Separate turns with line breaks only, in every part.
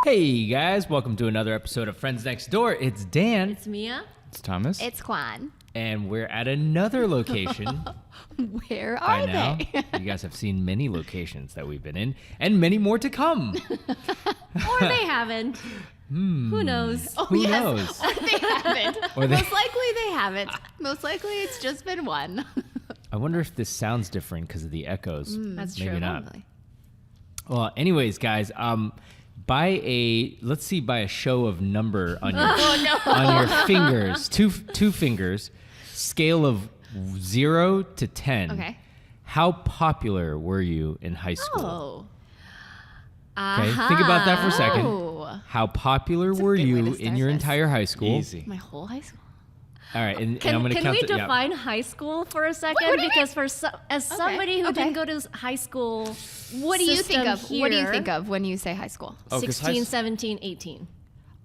Hey guys, welcome to another episode of Friends Next Door. It's Dan.
It's Mia.
It's Thomas.
It's Kwan.
And we're at another location.
Where
By
are
now.
they?
You guys have seen many locations that we've been in, and many more to come.
Or they haven't. Who knows?
Oh,
Who
yes.
knows?
Or they haven't.
Or they-
Most likely they haven't. Most likely it's just been one.
I wonder if this sounds different because of the echoes.
That's
Maybe
true.
not.
Probably.
Well, anyways, guys, by a show of number on your on your fingers, two fingers, scale of 0 to 10.
Okay.
How popular were you in high school?
Oh.
Okay, think about that for a second.
Oh.
How popular were
good way
you
to
in
start
your
this.
entire high school?
Easy.
My whole high school?
All right, and I'm
Can
going to count
we
it. Yeah.
define high school for a second?
What do you
Because as somebody who
okay.
didn't go to high school,
What do you think of?
system
What do you
here,
think of when you say high school?
Oh, 'cause
16, 17, 18.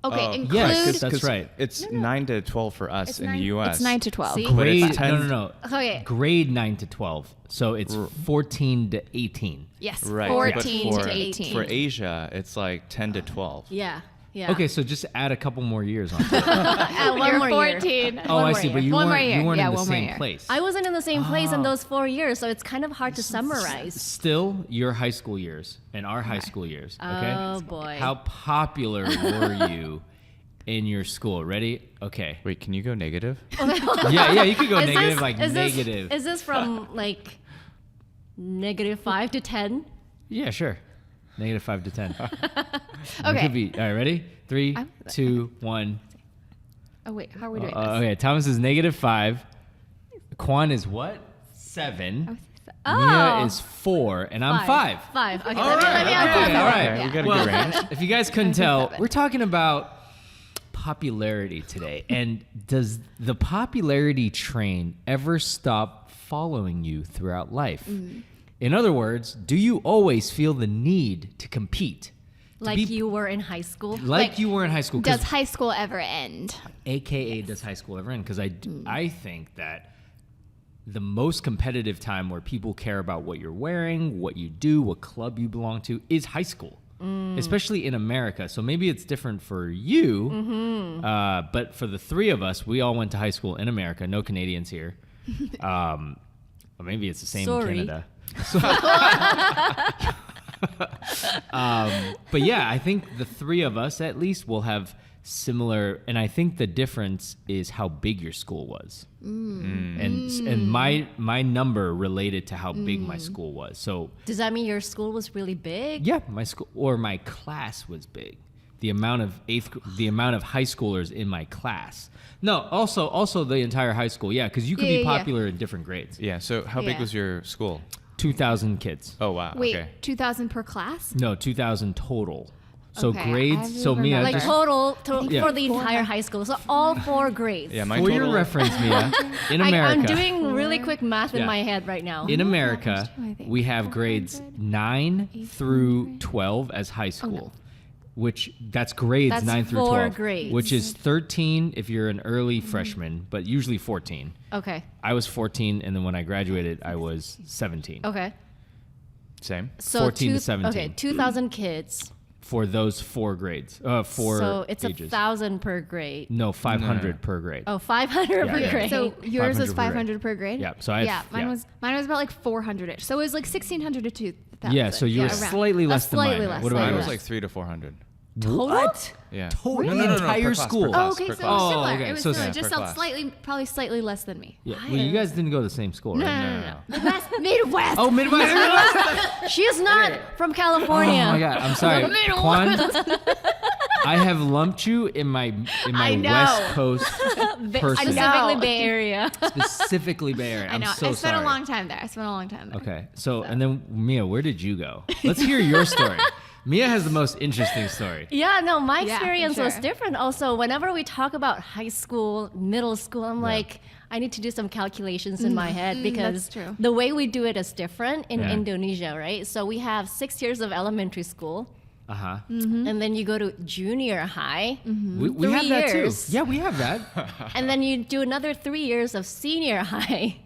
Okay, include.
Yes, that's right.
It's 9 to 12 for us
It's
in
9
the U.S.
It's 9 to 12.
See?
But it's
Grade,
10
no.
Okay.
Grade 9 to 12. So it's 14 to 18.
Yes,
Right.
14
but
to 18.
For Asia, it's like 10 to 12.
Yeah. Yeah.
Okay, so just add a couple more years on to it.
One
You're
more year.
14.
Oh, I see, but you
One more
weren't,
year.
you weren't
Yeah,
in the
one more
same
year.
place.
I wasn't in the same place in those 4 years, so it's kind of hard to summarize.
Still, your high school years and our high school years, okay?
Oh, boy.
How popular were you in your school? Ready? Okay.
Wait, can you go negative?
Yeah, you could go
Is
negative,
this-
like
is this-
negative.
Is this from like -5 to 10?
Yeah, sure. -5 to 10. It
Okay.
could be. All right, ready? 3, 2, 1.
Oh, wait. How are we doing this?
Okay, Thomas is -5. Quan is what? 7.
Oh.
Mia is 4, and I'm 5.
5. Okay.
All right,
okay,
all right.
Okay, we got a
Well,
good range.
if you guys couldn't tell,
7.
we're talking about popularity today. And does the popularity train ever stop following you throughout life? In other words, do you always feel the need to compete? To
Like
be-
you were in high school.
Like you were in high school. 'Cause
Does high school ever end?
AKA does high school ever end? Because I think that the most competitive time where people care about what you're wearing, what you do, what club you belong to is high school, especially in America. So maybe it's different for you, but for the three of us, we all went to high school in America. No Canadians here. Or maybe it's the same
Sorry.
in Canada. But yeah, I think the three of us at least will have similar, and I think the difference is how big your school was, and my number related to how big my school was. So
Does that mean your school was really big?
yeah, my school or my class was big. The amount of high schoolers in my class. No, also the entire high school. Yeah, because you could be
Yeah.
popular in different grades.
Yeah, so how big
Yeah.
was your school?
2,000 kids.
Oh, wow.
Wait,
Okay.
2,000 per class?
No, 2,000 total. So
Okay,
grades. So
I've
Mia,
never
Like
just
total
Yeah.
for the entire high school. So all 4 grades.
Yeah, my
for
total.
your reference, Mia, in America.
I'm doing really quick math
Yeah.
in my head right now.
In America,
I think?
we have grades 9 through 12 as high school, which that's grades
That's
9 through
4
12,
grades.
which is 13 if you're an early freshman, but usually 14.
Okay.
I was 14, and then when I graduated, I was 17
Okay.
Same.
So
14 to 17.
Okay, 2,000 kids.
for those 4 grades, 4
So it's
ages.
1,000 per grade.
No, 500
No.
per grade.
Oh, 500
Yeah,
per
yeah.
grade.
So yours
500
was
per grade.
500 per grade?
Yeah, so I have-
mine
yeah.
was about like 400-ish. So it was like 1,600 to 2,000.
Yeah, so you were
around.
slightly less than
slightly
mine.
less,
What about
slightly
Mine
yours?
was like 300 to 400.
What?
Yeah.
Total
No, no, no, no,
entire
per class,
school.
per class.
Oh, okay, so it
per
was
class.
similar.
Oh, okay,
It was
so
similar.
yeah,
Just
per
felt
class.
slightly, probably slightly less than me.
Yeah, well, you guys didn't go to the same school, right?
No. Midwest. Midwest.
Oh, Midwest.
She's not from California.
Oh my God, I'm sorry,
Middle
Quan. I have lumped you in my
I know.
West Coast person,
Specifically
No.
Bay Area.
specifically Bay Area.
I know.
I'm so
I spent
sorry.
a long time there.
Okay, so and then Mia, where did you go? Let's hear your story. Mia has the most interesting story.
Yeah, no, my
Yeah, for
experience was
sure.
different also. Whenever we talk about high school, middle school, I'm like, I need to do some calculations in my head because
that's true.
the way we do it is different in
Yeah.
Indonesia, right? So we have 6 years of elementary school,
Uh huh.
and then you go to junior high,
We
3
have that
years.
too. Yeah, we have that.
and then you do another 3 years of senior high.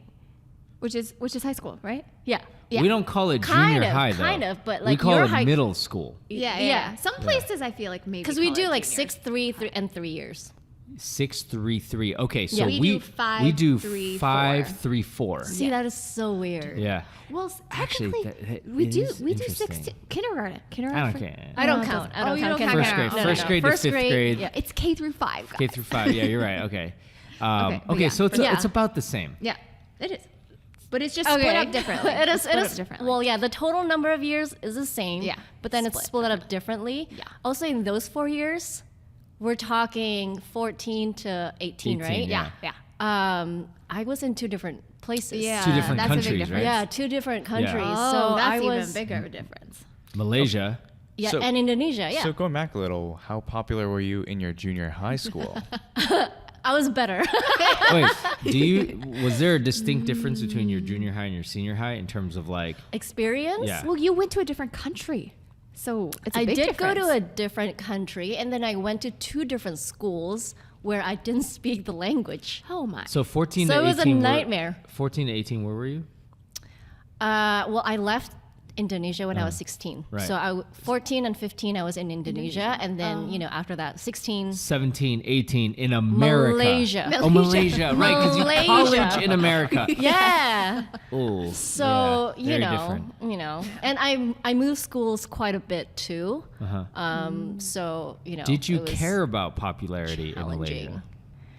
which is high school, right?
Yeah.
Yeah.
We don't call it
Kind
junior
of,
high though.
kind of, but,
we
like,
call
your
it
high-
middle school.
Yeah.
Some places I feel like maybe
Because we
call
do
it
like
junior.
6, 3, and 3 years.
6-3-3. Okay, so
Yeah.
We do 5,
we do
3,
5,
4.
3, 4.
See, that is so weird.
Yeah.
Well,
Actually,
technically,
that
we
it
do
is
six
interesting.
kindergarten.
I don't care.
I don't
No, it
count.
doesn't.
I don't
Oh, you
count.
don't count
First
kindergarten.
grade,
No,
first grade to
First
fifth grade.
Yeah.
It's K through 5.
K through 5. Yeah, you're right. Okay.
Okay, but
Okay,
yeah.
so it's
Yeah.
it's about the same.
Yeah, it is. But it's just split up differently.
it is.
Split
It
up
is
differently.
Well, yeah. The total number of years is the same.
Yeah,
But then it's
split.
split up differently.
Yeah.
Also, in those 4 years, we're talking 14 to 18,
18,
right?
yeah.
yeah.
I was in 2 different places.
Yeah,
Two different
that's a big
countries,
difference.
right?
Yeah, 2 different countries.
Oh,
So
that's
I was
even bigger of a difference.
Malaysia.
Yeah,
So-
and Indonesia. Yeah,
So going back a little, how popular were you in your junior high school?
I was better.
Wait, was there a distinct difference between your junior high and your senior high in terms of like
Experience.
Yeah.
Well, you went to a different country, so it's a
I
big
did
difference.
go to a different country, and then I went to 2 different schools where I didn't speak the language.
Oh my.
so 14
So
to
it
18
was a nightmare.
14 to 18 where were you?
Well, I left Indonesia when I was 16.
Right.
So 14 and 15, I was in Indonesia. And then,
Oh.
after that, 16.
17, 18 in America.
Malaysia.
Oh, Malaysia. Right, because you
Malaysia.
college in America.
Yeah.
Oh,
So,
yeah, very different.
and I moved schools quite a bit too.
Uh-huh.
So,
Did you
it was
care about popularity in Malaysia
challenging.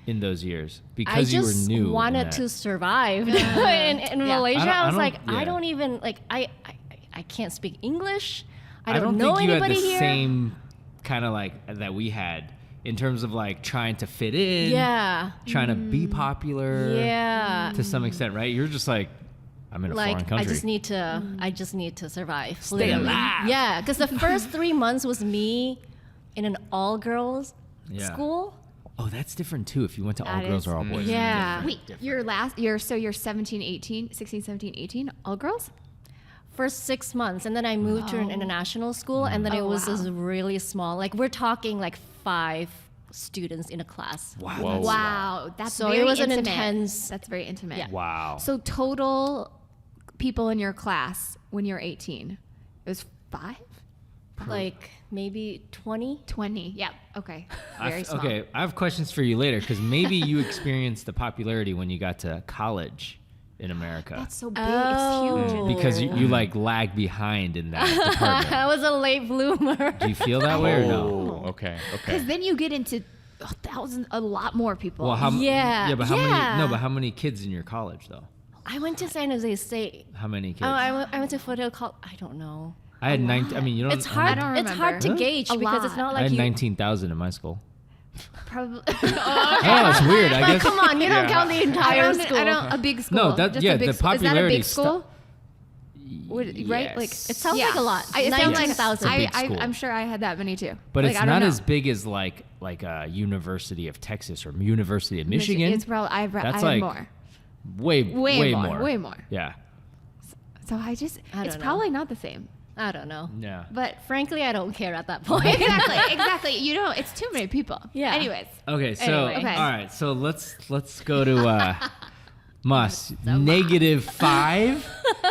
in those years?
I
Because you were
just
new. in
wanted
that.
to survive in Malaysia. I was like,
yeah.
I don't even like I can't speak English. I
don't
don't know
think you had
anybody
the
here.
same kind of like that we had in terms of like trying to fit in,
Yeah.
trying to be popular,
Yeah.
to some extent, right? You're just like, I'm in a foreign
Like
country.
I just need to survive.
Stay
literally.
alive.
Yeah, because the first 3 months was me in an all girls
Yeah.
school.
Oh, that's different too. If you went to all
That
girls
is-
or all boys.
Yeah.
Wait, you're 17, 18, 16, 17, 18, all girls?
First 6 months, and then I moved to an international school, and then it
Oh,
was
wow.
just really small. Like we're talking like 5 students in a class.
Wow.
Whoa.
that's-
Wow, that's
So
very
it was an
intimate.
intense-
That's very intimate.
Yeah.
Wow.
So total people in your class when you're 18, it was 5?
Like maybe 20.
20. Yep. Okay. Very small.
Okay, I have questions for you later because maybe you experienced the popularity when you got to college in America.
That's so big.
Oh.
It's huge.
Because you like lag behind in that department.
I was a late bloomer.
Do you feel that way or no?
Oh, okay,
Because
okay.
then you get into a lot more people.
Well, how
Yeah,
but how many?
yeah.
No, but how many kids in your college though?
I went to San Jose State.
How many kids?
Oh, I went to Foothill College. I don't know.
I had 19. I mean, you don't.
It's hard.
don't
It's hard to
remember.
gauge
A
because it's
lot.
not
I
like
had
you.
19,000 in my school.
probably.
Oh, it's weird. I
Like,
guess.
come on, you don't
Yeah.
count the entire school.
a big school.
No, that-
Just
yeah,
a big
the
school. Is that a
popularity
big school? Right? Like
Yes.
It sounds
yeah.
like a lot.
It sounds like
19,000.
It's a big school.
I'm sure I had that many too.
But
Like,
it's
I don't
not
know.
as big as like a University of Texas or University of Michigan.
It's probably I
That's
had
like
more.
way
Way
more.
more. Way more.
Yeah.
So it's
don't know.
probably not the same.
I don't know.
Yeah.
But
Frankly, I don't care at that point.
exactly. You know, it's too many people.
Yeah.
Anyways.
Okay, so
Anyway.
Okay.
all right, so let's go to Mas. -5.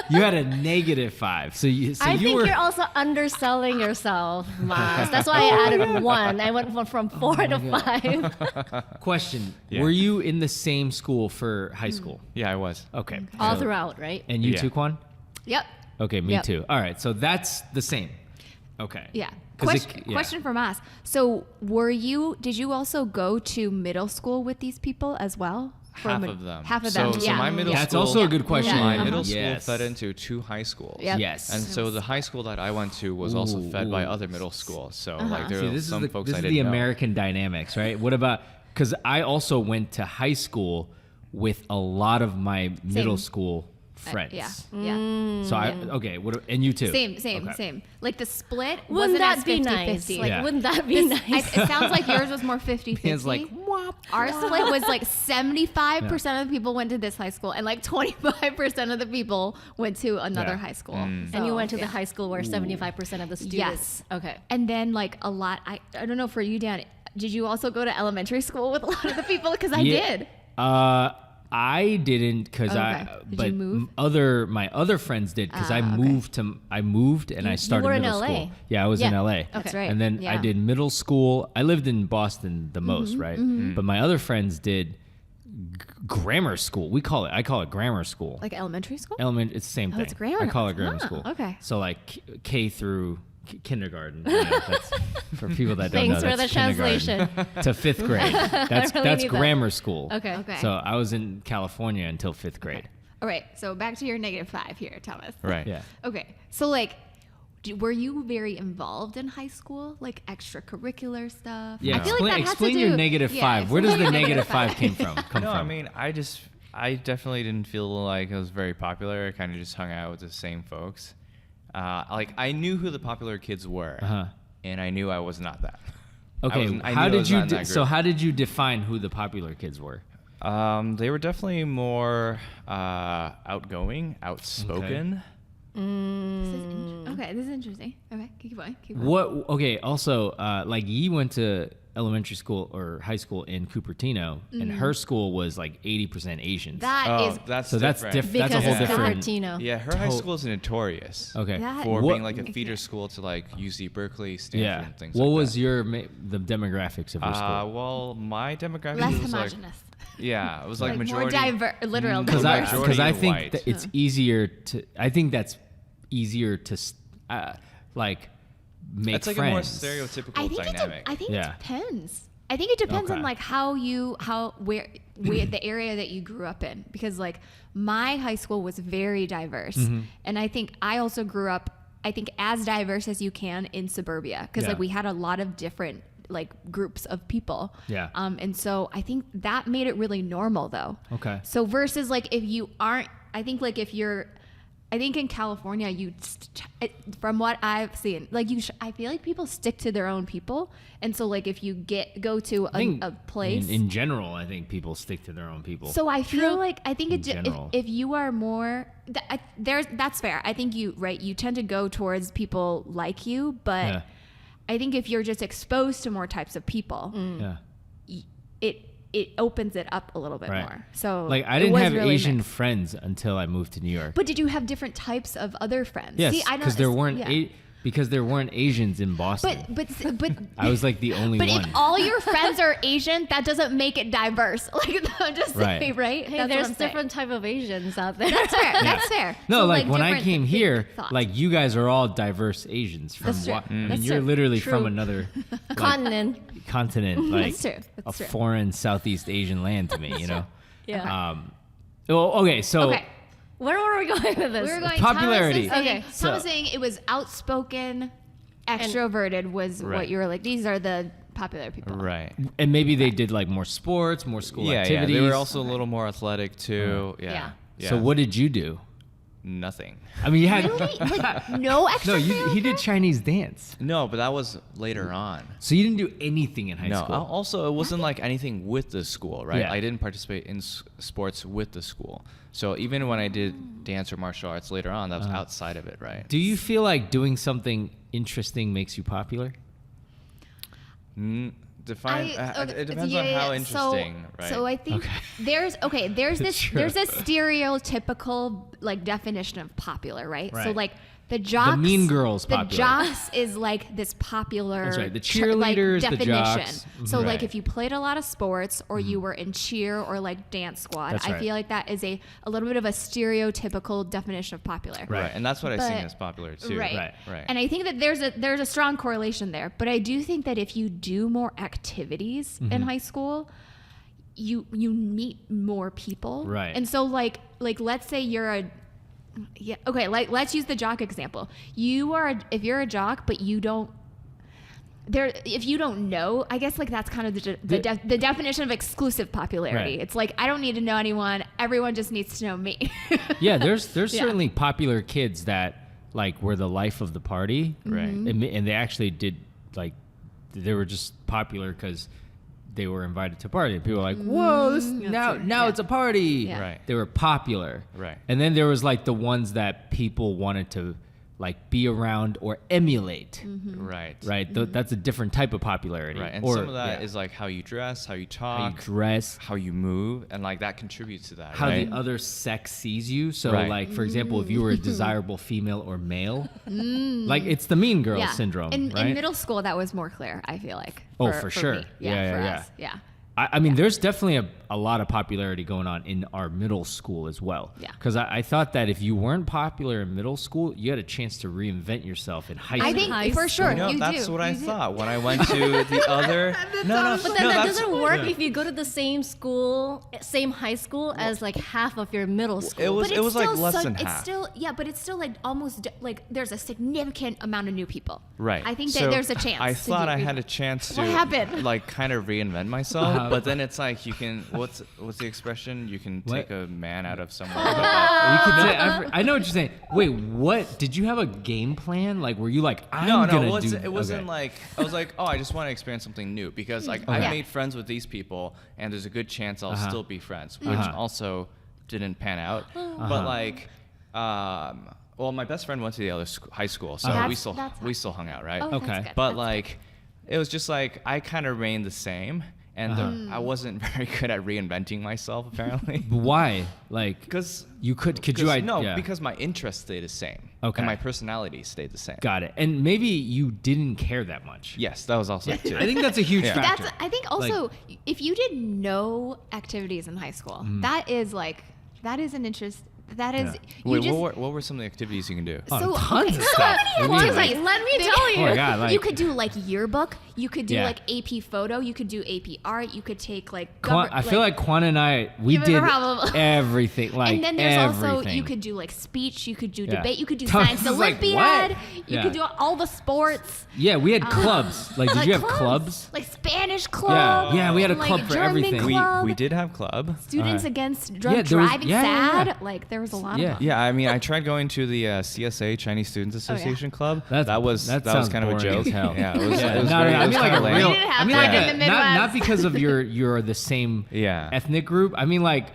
You had a -5. So you
I think
were
you're also underselling yourself, Mas. That's why I added 1. I went from 4 to 5.
question.
Yeah.
Were you in the same school for high school?
Yeah, I was.
Okay.
All
so-
throughout, right?
And you
Yeah.
too, Quan?
Yep.
Okay, me
Yep.
too. All right, so that's the same. Okay.
Yeah.
'Cause
Question from us. So, did you also go to middle school with these people as well?
Half of them.
Half of
So-
them.
so
yeah.
my middle
That's
school-
also a good question.
My
Yeah.
middle school
Yes.
fed into 2 high schools.
Yep.
Yes.
And so the high school that I went to was also
Ooh,
fed by
ooh.
other middle schools. So like there
See,
were
this
some
is the,
folks
this
I
is
didn't
the
know.
American dynamics, right? What about, because I also went to high school with a lot of my middle school friends.
Yeah. Yeah.
So and you too.
Same.
Okay.
Same. Like the split
Wouldn't
wasn't as
that be
50-50.
nice? Like,
Yeah.
wouldn't that be nice?
It sounds like yours was more 50-50.
It's like,
Our split was like 75% of the people went to this high school and like 25% of the people went to another
Yeah.
high school.
Mm.
And you
So,
went to the
yeah.
high school where 75% of the students.
Yes.
Okay.
And then like a lot, I don't know for you, Dan, did you also go to elementary school with a lot of the people? Because I
Yeah.
did.
I didn't because
Okay. Did
but
you move?
my other friends did because I
Okay.
moved and I started
were in
middle
LA.
school. Yeah, I was in
Yeah.
LA.
That's right.
And then I
Yeah.
did middle school. I lived in Boston the most, right? But my other friends did grammar school. I call it grammar school.
Like elementary school?
It's the same thing.
it's grammar.
I call it grammar
Ah,
school.
okay.
So like K through kindergarten. That's, for people that don't
Thanks
know,
for the
that's kindergarten
translation.
to 5th grade. That's
really
that's
need that.
grammar school.
Okay.
Okay.
So I was in California until 5th grade.
All right. So back to your -5 here, Thomas.
Right.
Yeah.
Okay. So like, were you very involved in high school? Like extracurricular stuff?
Yeah.
I feel like that has
explain
to
your
do,
-5. Where does the
explain your
-5 came from?
No, I mean, I definitely didn't feel like I was very popular. I kind of just hung out with the same folks. Like I knew who the popular kids were, and I knew I was not that.
Okay.
I
How
knew I
did
was
you
not in that
so
group.
how did you define who the popular kids were?
They were definitely more outgoing, outspoken.
Okay, this is interesting. Okay, keep going. Keep going.
What? Okay. Also, like Yi went to elementary school or high school in Cupertino, and her school was like 80% Asians.
That is
That's
so that's
different.
That's a
Because
whole
it's
different.
Cupertino.
Yeah, her high school is notorious.
Okay.
That-
For
What-
being like a feeder school to like UC Berkeley, Stanford,
Yeah.
and things
What
like
was
that.
your the demographics of your school?
Well, my demographic
less
was like,
homogenous.
yeah, it was like,
Like
majority.
more diverse, literal.
Because
Majority
I because I think
white.
that it's easier to. I think that's easier to like make
It's like
friends.
a more stereotypical
I think
dynamic.
I think
Yeah.
it depends. I think it depends on
Okay.
like where the area that you grew up in, because like my high school was very diverse,
Mm-hmm.
and I think I also grew up, I think, as diverse as you can in suburbia, because
Yeah.
like we had a lot of different like groups of people.
Yeah.
And so I think that made it really normal though.
Okay.
So versus like if you aren't, I think like if you're, I think in California, from what I've seen, like I feel like people stick to their own people, and so like if you go to
I think
a place,
in general, I think people stick to their own people.
so I feel like I think
In general.
if you are more, that's fair. I think you tend to go towards people like you, but
Yeah.
I think if you're just exposed to more types of people,
Yeah.
it opens it up a little bit
Right.
more. So
Like I
it
didn't
was
have
really
Asian
mixed.
friends until I moved to New York.
But did you have different types of other friends?
Yes,
See, I know
because there weren't
yeah.
because there weren't Asians in Boston.
But
I was like the only
but
one.
if all your friends are Asian, that doesn't make it diverse. Like I'm just
Right.
saying, right?
Hey,
That's what
there's
I'm saying.
different type of Asians out there.
That's fair. That's fair.
No,
So,
like when I
different
came here,
thoughts.
like you guys are all diverse Asians from
That's true.
and
That's
you're
true.
literally
True.
from another like,
Continent.
continent, like
That's true.
a
That's true.
foreign Southeast Asian land to me, you know.
Yeah.
Well, okay, so
okay,
Where were we going with this?
we were going
Popularity.
Thomas is saying,
Okay,
so-
Thomas is saying it was outspoken, extroverted was what
Right.
you were like. These are the popular people.
Right.
and maybe they did like more sports, more school
Yeah,
activities.
they were also a little more athletic too.
Yeah.
Yeah.
So what did you do?
Nothing.
I mean, you had
Really? Like no extra.
he did Chinese dance,
No, but that was later on.
so you didn't do anything in high
No,
school.
also it wasn't like anything with the school, right?
Yeah.
I didn't participate in sports with the school. So even when I did dance or martial arts later on, that was outside of it, right?
Do you feel like doing something interesting makes you popular?
Define. It depends on how interesting, right?
So I think
Okay.
there's this
True.
there's this stereotypical like definition of popular, right? So
Right.
like the jocks,
Mean Girls
the
popular.
jocks is like this popular.
That's right. The
like,
cheerleaders, the
definition.
jocks.
So
Mhm.
like
Right.
if you played a lot of sports or you were in cheer or like dance squad,
That's
I
right.
feel like that is a little bit of a stereotypical definition of popular.
Right, and that's what I seen
But-
as popular too.
Right.
Right.
And I think that there's a strong correlation there. But I do think that if you do more activities
Mm-hmm.
in high school, you meet more people.
Right.
And so like let's say you're like let's use the jock example. If you're a jock but you don't if you don't know, I guess like that's kind of the definition of exclusive popularity.
Right.
It's like I don't need to know anyone. Everyone just needs to know me.
Yeah, there's
Yeah.
certainly popular kids that like were the life of the party,
Right.
Mm-hmm.
and they actually did like they were just popular because they were invited to party. People were like, "Whoa, this now
true.
now
Yeah.
it's a party."
Yeah.
Right.
They were popular,
Right.
And then there was like the ones that people wanted to like be around or emulate.
Right.
Right. That's a different type of popularity.
Right. And
or,
some of that is like how you dress, how you talk,
how you dress,
how you move, and like that contributes to that.
how
right?
the other sex sees you. So
Right.
like, for example, if you were a desirable female or male, like it's the mean girl syndrome,
In
right?
middle school, that was more clear, I feel like.
Oh, for sure.
Me.
Yeah,
for
yeah,
us. Yeah.
I mean, there's definitely a lot of popularity going on in our middle school as well.
Yeah.
Because I thought that if you weren't popular in middle school, you had a chance to reinvent yourself in high school.
I think
High
for
school.
sure
You know,
you
that's
do.
what I
You do.
thought when I went to the other. No,
But then that
that's
doesn't work if you go to the same school, same high school as like half of your middle school.
It was
But it's
like
still
less
such-
than
it's
half.
still but it's still like almost like there's a significant amount of new people.
Right.
I think that
So
there's a chance.
I
to
thought
do-
I had a chance to
What happened?
like kind of reinvent myself, but then it's like you can what's the expression? You can
What?
take a man out of someone.
You could say, I know what you're saying. Wait, what? Did you have a game plan? Like, were you like, I'm
no,
gonna
it
do?
wasn't
okay.
like I was like, oh, I just want to experience something new because like I made friends with these people, and there's a good chance I'll still be friends, which also didn't pan out. But like, well, my best friend went to the other high school, so
That's
we still hung out, right?
Oh,
Okay.
that's good.
But
That's
like, it was just like I kind of remained the same, and I wasn't very good at reinventing myself apparently.
Why? Like,
Because
you could you? Yeah.
because my interests stayed the same.
Okay.
And my personality stayed the same.
Got it. And maybe you didn't care that much.
Yes, that was also it too.
I think that's a huge
Yeah.
factor.
That's I think also if you did no activities in high school, that is an interest. That is you
Wait,
just
what were some of the activities you can do?
Oh,
so
tons
okay,
of
so
stuff.
many
What do you
activities.
mean?
Let me tell you.
Oh my God, like-
you could do like yearbook. You could do
Yeah.
like AP photo. You could do AP art. You could take like.
I feel like Quan and I, we
You have a
did
problem.
everything. Like,
and then there's
everything.
also you could do like speech. You could do
Yeah.
debate. You could do
Thomas
science
is like,
Olympiad.
what?
You
Yeah.
could do all the sports.
Yeah, we had clubs. Like, did
Like
you have clubs?
Like Spanish club.
Yeah, we had a
like
club for
German
everything.
Club,
We did have club.
Students against drug
Yeah, there was-
driving.
yeah, yeah,
sad.
yeah.
Like there was a lot
Yeah.
of them.
Yeah, I mean, I tried going to the CSA Chinese Students Association Club.
That's-
that was
that
was
sounds
kind of a
boring
joke.
as hell.
Yeah, it was.
Yeah,
It was
no,
very,
no, I
it was
mean like
kinda
a
lame.
real.
We didn't have
I mean
that
like
in the
not
Midwest.
because of you're the same
Yeah.
ethnic group. I mean like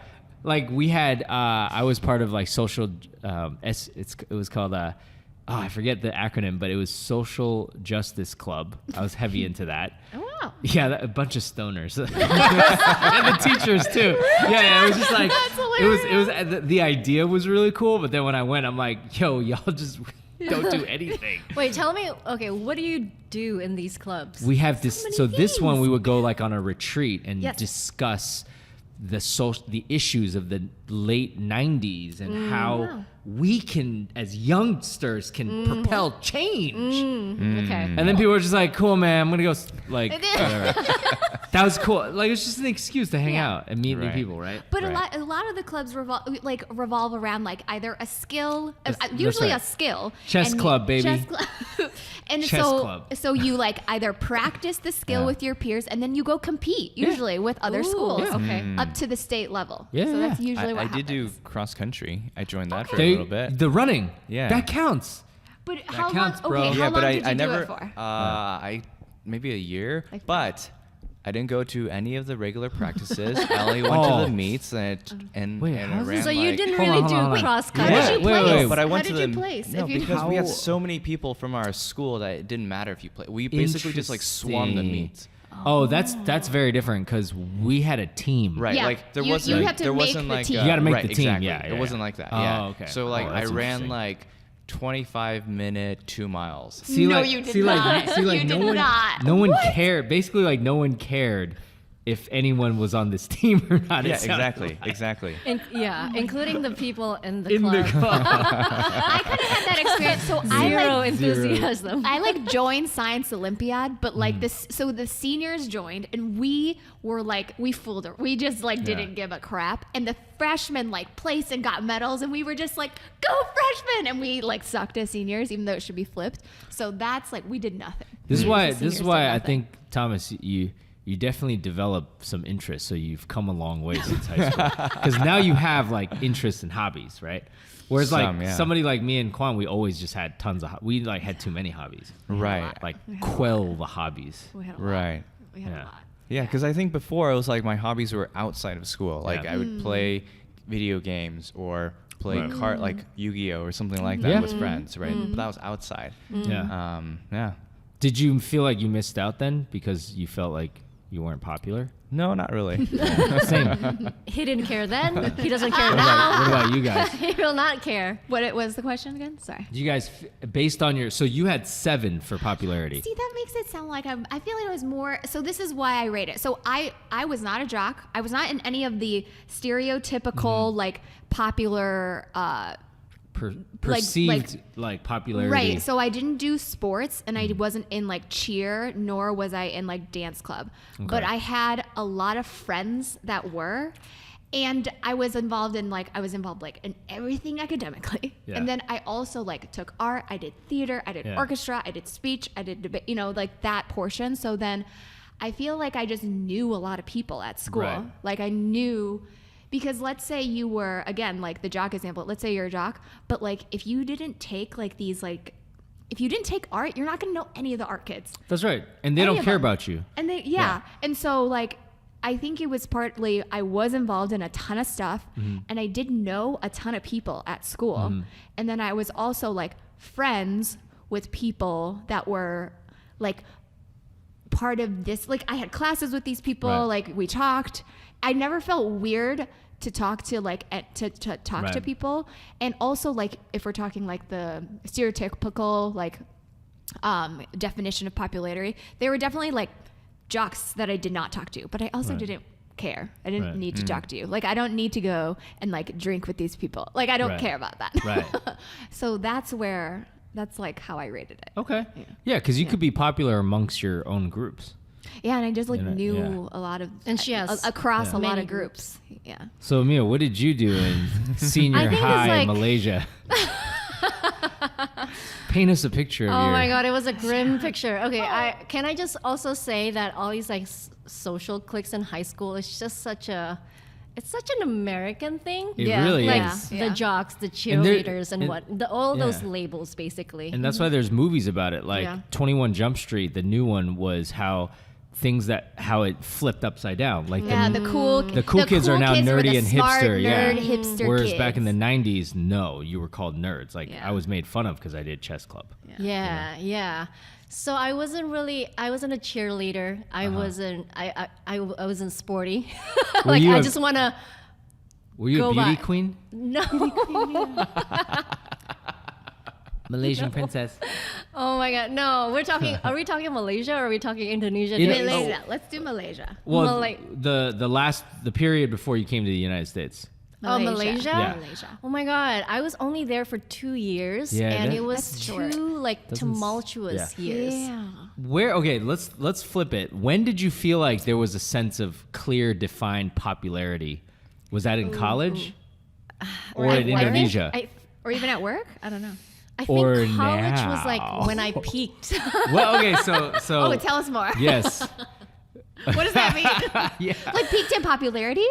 we had I was part of like social it was called I forget the acronym, but it was Social Justice Club. I was heavy into that.
Oh, wow.
Yeah, a bunch of stoners and the teachers too. Yeah, it was just like it was the idea was really cool, but then when I went, I'm like, yo, y'all just don't do anything.
Wait, tell me. Okay, what do you do in these clubs?
We have this.
many
So this one
things.
we would go like on a retreat and
Yes.
discuss the issues of the late 90s and how we can as youngsters can propel change.
Okay.
And then people were just like, "Cool, man, I'm gonna go." Like, whatever. That was cool. Like, it's just an excuse to hang
Yeah.
out and meet new
Right.
people, right?
But
Right.
a lot of the clubs revolve around like either a skill,
That's
usually
right.
a skill.
Chess
and
club, baby.
Chess club. And
Chess
so
club.
so you like either practice the skill
Yeah.
with your peers and then you go compete usually with other
Ooh,
schools
okay.
up to the state level.
Yeah,
So that's
yeah.
usually what
I did do
happens.
cross country. I joined that for
They-
a little bit.
The running,
Yeah.
that counts.
But how
counts,
long?
bro.
Okay,
Yeah,
how
but
long did you
I
do
never.
it for?
I maybe a year,
Like-
but I didn't go to any of the regular practices. I only went
Oh.
to the meets and
Wait,
and
how's
I
this-
ran
So you
like,
didn't
Hold on,
really
hold on, hold
do
on.
cross
How
country.
did you
Wait,
place?
wait, wait.
But I
How
went
did
to
you
the
place?
no
If you-
because we had
How-
so many people from our school that it didn't matter if you played. We basically just like swarmed the
Interesting.
meets.
Oh, that's very different because we had a team.
Right,
Yeah,
like there
you
wasn't
have to
there
make
wasn't
the
like
team.
You gotta make
right,
the team,
exactly.
yeah, yeah,
It wasn't
yeah.
like that.
Oh,
Yeah.
okay.
So like
Oh,
I
that's
ran
interesting.
like 25-minute 2 miles.
See,
No,
like,
you did
see, like,
not.
see, like,
You
no
did
one,
not.
no one
What?
cared. Basically, like, no one cared if anyone was on this team or not.
Yeah,
it sounded
exactly,
like.
exactly.
Including the people in the
In
club.
the club.
I kind of had that experience. So I
Zero
like
enthusiasm.
I like joined Science Olympiad, but like this, so the seniors joined, and we were like, we fooled her. We just like didn't give a crap, and the freshmen like placed and got medals, and we were just like, go freshmen, and we like sucked as seniors, even though it should be flipped. So that's like we did nothing.
This is
The
why.
seniors
This is
did
why I
nothing.
think Thomas, you definitely develop some interest. So you've come a long way since high school because now you have like interests and hobbies, right? Whereas
Some,
like
yeah.
somebody like me and Quan, we always just had tons of. We like had too many hobbies.
Right.
Like quell the hobbies.
We had a lot.
Right.
We had
Yeah.
a lot.
Yeah, because I think before it was like my hobbies were outside of school. Like
Yeah.
I would play video games or play card like Yu-Gi-Oh or something like that
Yeah.
with friends, right? But that was outside.
Yeah.
Yeah.
Did you feel like you missed out then because you felt like you weren't popular?
No, not really.
Same.
He didn't care then. He doesn't care
What
now.
about you guys?
He will not care.
What was the question again? Sorry.
You guys, based on your, so you had 7 for popularity.
See, that makes it sound like I feel like it was more. So this is why I rate it. So I was not a jock. I was not in any of the stereotypical like popular.
Perceived like popularity.
Right. So I didn't do sports and I wasn't in like cheer, nor was I in like dance club. But I had a lot of friends that were. And I was involved in in everything academically.
Yeah.
And then I also like took art, I did theater, I did orchestra, I did speech, I did debate, like that portion. So then I feel like I just knew a lot of people at school.
Right.
Like I knew, because let's say you were, again, like the jock example, let's say you're a jock, but like if you didn't take like these like, if you didn't take art, you're not going to know any of the art kids.
That's right. And they
Any
don't
of
care
them.
about you.
And and so like, I think it was partly I was involved in a ton of stuff and I did know a ton of people at school. And then I was also like friends with people that were like part of this. Like I had classes with these people,
Right.
like we talked. I never felt weird to talk to like to talk to
Right.
people. And also like if we're talking like the stereotypical like definition of popularity, they were definitely like jocks that I did not talk to, but I also
Right.
didn't care. I didn't
Right.
need to talk to you. Like I don't need to go and like drink with these people. Like I don't
Right.
care about that.
Right.
So that's like how I rated it.
Okay. Yeah, because you could be popular amongst your own groups.
Yeah, and I just like
Yeah,
knew
yeah.
a lot of
And she has
across a lot
many
of groups. Yeah.
So, Mia, what did you do in senior
I think it's
high in
like-
Malaysia? Paint us a picture of
Oh
your...
my god, it was a grim picture. Okay, can I just also say that all these like social cliques in high school is just it's such an American thing.
It
Yeah.
really
Like
is.
the jocks, the
And there-
cheerleaders, and,
and-
all those
yeah.
labels basically.
And that's why there's movies about it. Like
Yeah.
21 Jump Street, the new one was how it flipped upside down. Like
Yeah, the cool
kids are now
kids were
nerdy
the
and
smart,
hipster. Yeah.
nerd, hipster
Whereas
kids.
back in the 90s, no, you were called nerds. Like
Yeah.
I was made fun of because I did chess club.
Yeah. So I wasn't a cheerleader. I wasn't sporty. Like
you
I
a-
just want to
Were you
Go
a beauty
by.
queen?
no.
Malaysian princess.
Oh my god, no. Are we talking Malaysia or are we talking Indonesia?
You know-
days?
Malaysia. Let's do Malaysia.
Well,
Malay-
the period before you came to the United States.
Oh, Malaysia?
Yeah.
Malaysia.
Oh my god, I was only there for 2 years,
Yeah,
and
that-
it was
That's
two
short.
like tumultuous years.
Yeah.
Where okay, let's flip it. When did you feel like there was a sense of clear, defined popularity? Was that in college or
I
in
think-
Indonesia?
Or even at work? I don't know.
I think
Or
college was
now.
like when I peaked.
Well, okay, so
Oh, tell us more.
yes,
What does that mean?
yeah.
Like peaked in popularity?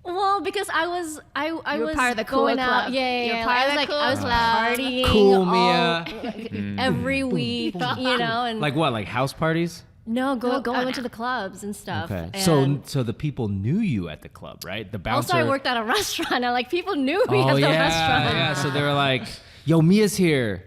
Well, because I was
You were
was
part of the cool
going out.
club.
Yeah,
You were
yeah.
part
I
of
was
the
like
cool
I was
club.
partying
Cool,
all, every week, and
Like what? Like house parties?
no,
Going
I went
out.
to the clubs and stuff.
Okay.
And
So the people knew you at the club, right? The bouncer.
also, I worked at a restaurant, and like people knew me
Oh
at the
yeah,
restaurant.
yeah. So they were like, "Yo, Mia's here."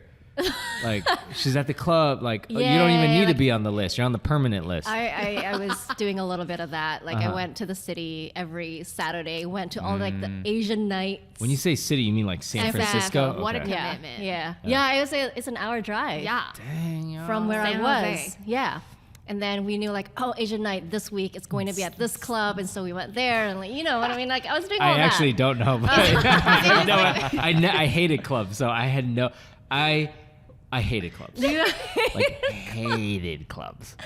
Like she's at the club. Like you don't even
Yeah,
need to
like-
be on the list. You're on the permanent list.
I was doing a little bit of that. Like I went to the city every Saturday. Went to all like the Asian nights.
When you say city, you mean like San
San
Francisco?
Francisco. What a
Okay.
yeah,
commitment.
yeah. It's an hour drive.
Yeah.
Dang, yo.
from where
San
I was.
Jose.
Yeah. And then we knew like, oh, Asian night this week it's going to be at this club, and so we went there, and like, you know what I mean? Like I was doing all
I
that.
actually don't know. But I hated clubs, so I had no. I hated clubs. Like hated clubs.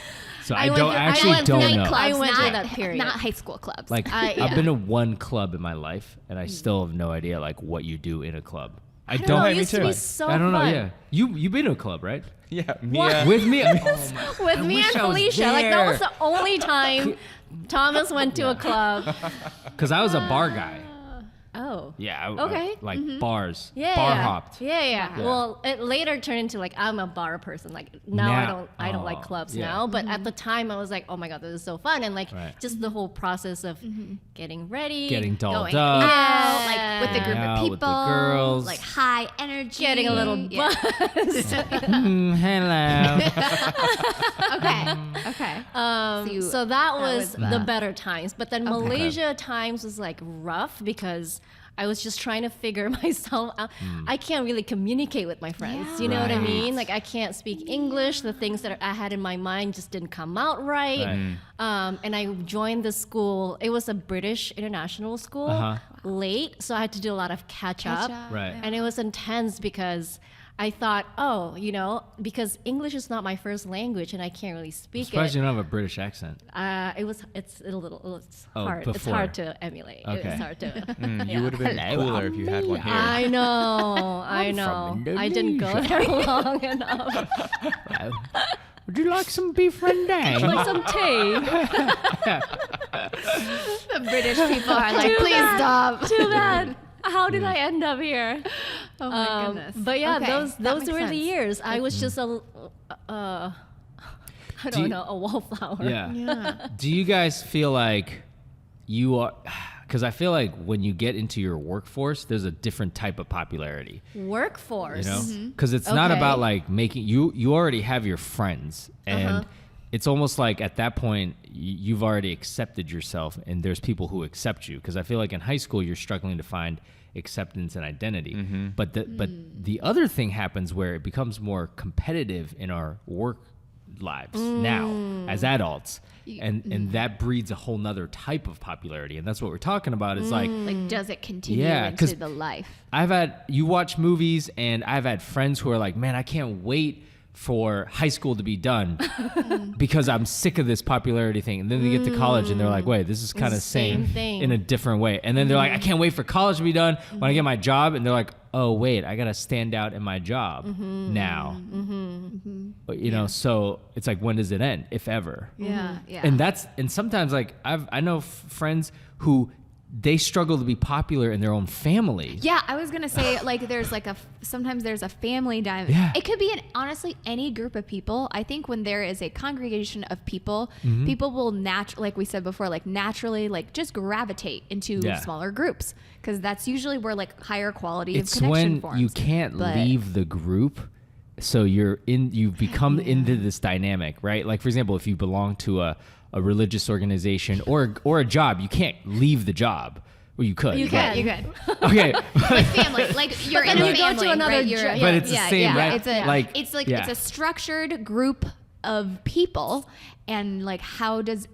So I
went
don't
to- I
actually
went to
don't
nightclubs.
know.
I went through
not,
that period.
Not high school clubs.
Like
yeah.
I've been to one club in my life, and I still have no idea like what you do in a club. I
don't know,
Hey,
it
me
used to
too.
be so
I don't know.
fun.
Yeah, you've been to a club, right?
Yeah, Mia.
With me.
With me
wish
and
I was
Felicia. Like that
there.
was the only time Thomas went to a club.
Because I was a bar guy.
Oh.
Yeah.
Okay.
Like bars.
Yeah.
Bar hopped.
Yeah.
Yeah.
Well, it later turned into like I'm a bar person. Like now I don't like clubs
yeah.
now. But at the time I was like, oh my god, this is so fun, and like just the whole process of getting ready,
Getting dolled
Going
up.
out, like with a group
out
of
with
people,
the girls.
like high energy,
getting a little buzzed.
Hello.
Okay.
So that was
was
the better times. But then Malaysia times was like rough because I was just trying to figure myself out. I can't really communicate with my friends.
Yeah.
You know what I
Right.
mean? Like I can't speak English. The things that I had in my mind just didn't come out right. And I joined the school. It was a British international school late. So I had to do a lot of catch up.
Right.
And it was intense because I thought, oh, you know, because English is not my first language and I can't really speak
Surprised
it.
you don't have a British accent.
It's
Oh,
hard. It's
before.
hard to emulate.
Okay.
It's hard to.
You would have been cooler if you had one here.
I know. I know. I didn't go there long enough.
Would you like some beef rendang?
Like some tea.
The British people are like, please stop.
Too bad. How did I end up here?
Oh my goodness.
But yeah,
Okay,
those
that makes
were the
sense.
years. I was just a I don't know, a wallflower.
Yeah.
Do you guys feel like you are? Because I feel like when you get into your workforce, there's a different type of popularity.
Workforce.
You know, because it's not
Okay.
about like making you already have your friends, and it's almost like at that point you've already accepted yourself, and there's people who accept you. Because I feel like in high school you're struggling to find acceptance and identity, but the other thing happens where it becomes more competitive in our work lives now as adults, and that breeds a whole nother type of popularity, and that's what we're talking about. It's like
Like, does it continue
Yeah, 'cause
into the life?
you watch movies, and I've had friends who are like, man, I can't wait for high school to be done because I'm sick of this popularity thing. And then they get to college and they're like, wait, this is kind of
Same
same
thing.
in a different way. And then they're like, I can't wait for college to be done when I get my job. And they're like, oh, wait, I got to stand out in my job now. But, you know, so it's like, when does it end, if ever?
Yeah.
And sometimes like I know friends who they struggle to be popular in their own family.
Yeah, I was gonna say like there's like sometimes there's a family dynamic.
Yeah.
It could be honestly any group of people. I think when there is a congregation of people, people will like we said before, like naturally like just gravitate into
Yeah.
smaller groups because that's usually where like higher quality
It's
of connection
when
forms.
you can't
But-
leave the group, so you've become into this dynamic, right? Like for example, if you belong to a religious organization or a job, you can't leave the job. Well, you could.
You
but-
can.
You could.
Okay.
Like family, like you're in
then
a
you go to
family,
another
right? You're-
job.
But it's the same, right?
It's a,
Like,
it's like
yeah.
it's a structured group of people, and like how does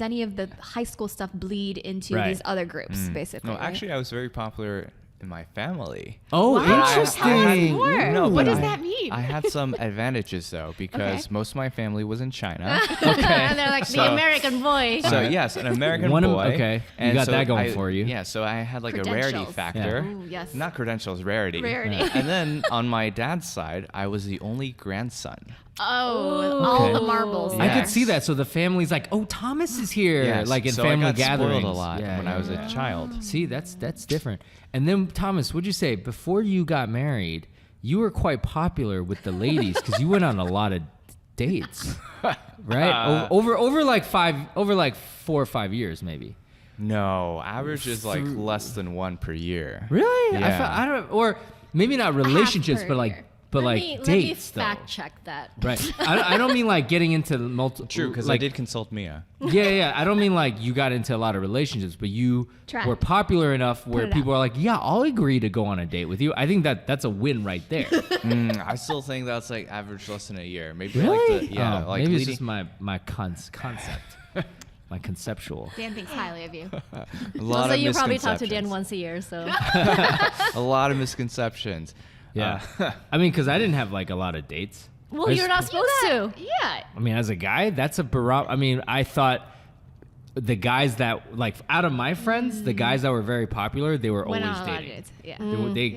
any of the high school stuff bleed into
Right.
these other groups, basically?
No,
right?
actually, I was very popular in my family.
Oh,
Wow.
interesting.
More.
No,
What
but
does
I-
that mean?
I had some advantages though, because
Okay.
most of my family was in China.
And they're like the
So-
American boy.
So yes, an American
One of-
boy.
okay. You got that going for you.
Yeah, so I had like a rarity
Credentials.
factor.
Ooh, yes.
Not credentials, rarity.
Rarity.
And then on my dad's side, I was the only grandson.
Oh, all
Okay.
the marbles.
I
Yeah.
could see that. So the family's like, oh, Thomas is here,
Yes,
like in
so
family
I got
gatherings.
spoiled a lot
Yeah,
when I was
yeah.
a child.
See, that's different. And then Thomas, what'd you say before you got married? You were quite popular with the ladies because you went on a lot of dates, right? Over like 4 or 5 years, maybe.
No, average is like less than one per year.
Really?
Yeah.
I don't, or maybe not relationships,
per
but like,
year.
Let me
dates though.
fact check that.
Right. I don't mean like getting into multiple.
True, because
like,
I did consult Mia.
Yeah. I don't mean like you got into a lot of relationships, but you
Try.
were popular enough where
it
people are like, yeah, I'll agree to go on a date with you. I think that's a win right there.
I still think that's like average less than a year. Maybe
Really?
like the,
Oh,
like
maybe it's
leading,
just my concept, my conceptual.
Dan thinks highly of you.
a lot
Also,
of
you probably talk to Dan
misconceptions.
once a year, so.
A lot of misconceptions.
Yeah. I mean, because I didn't have like a lot of dates.
Well, you're not supposed to.
Yeah.
I mean, as a guy, that's a barometer. I mean, I thought the guys that like out of my friends, the guys that were very popular, they were
Went
always
on a lot of
dating.
dates.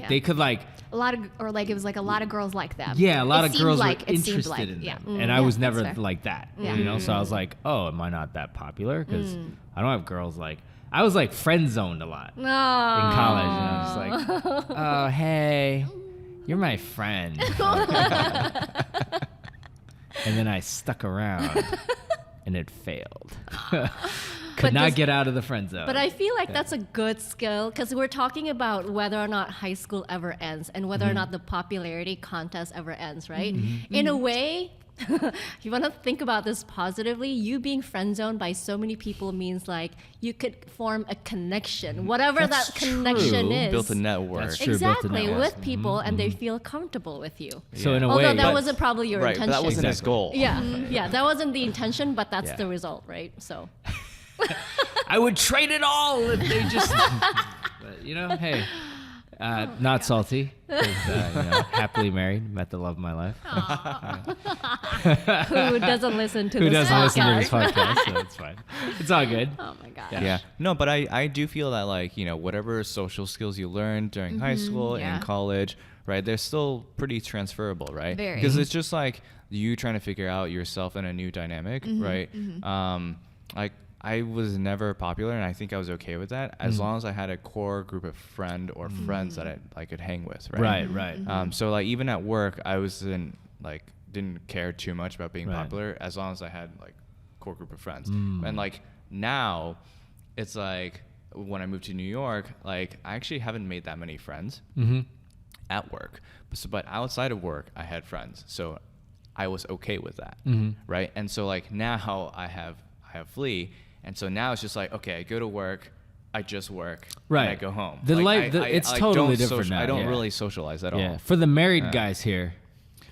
Yeah.
They could like
A lot of, or like it was like a lot of girls like them.
yeah, a lot
It
of
seemed
girls
like,
were
it seemed
interested
like,
in
yeah.
them, and I was
that's
never
fair.
like that.
Yeah.
You know, so I was like, oh, am I not that popular? Because I don't have girls like. I was like friend zoned a lot in college, and I was like, oh hey, you're my friend. And then I stuck around, and it failed. Could
But
not
does-
get out of the friend zone.
But I feel like that's a good skill because we're talking about whether or not high school ever ends and whether or not the popularity contest ever ends, right? In a way, if you want to think about this positively, you being friend zoned by so many people means like you could form a connection, whatever
That's
that connection
true.
is.
Built a network.
That's true. Built a
Exactly,
network.
with people, and they feel comfortable with you.
So in a
Although
way,
that wasn't probably your
Right, but
intention.
that wasn't his
Exactly.
goal.
Yeah, yeah, that wasn't the intention, but that's
Yeah.
the result, right? So.
I would trade it all if they just. But, you know, hey, not salty. 'Cause, happily married, met the love of my life.
Who doesn't listen to
Who
this
doesn't listen to this
podcast?
podcast? So it's fine. It's all good.
Oh my god.
Yeah.
Yeah. No, but I do feel that like, whatever social skills you learned during high school
yeah.
and college, right, they're still pretty transferable, right?
Very.
Because it's just like you trying to figure out yourself in a new dynamic, right? Like I was never popular, and I think I was okay with that as long as I had a core group of friends that I could hang with, right?
Right.
So like even at work, I didn't care too much about being
Right.
popular as long as I had like core group of friends. And like now, it's like when I moved to New York, like I actually haven't made that many friends at work, but outside of work, I had friends, so I was okay with that, right? And so like now I have Flea, and so now it's just like, okay, I go to work, I just work,
Right.
and I go home.
The
Like,
life- it's totally different now,
I don't
yeah.
really socialize at all.
Yeah. For the married guys here,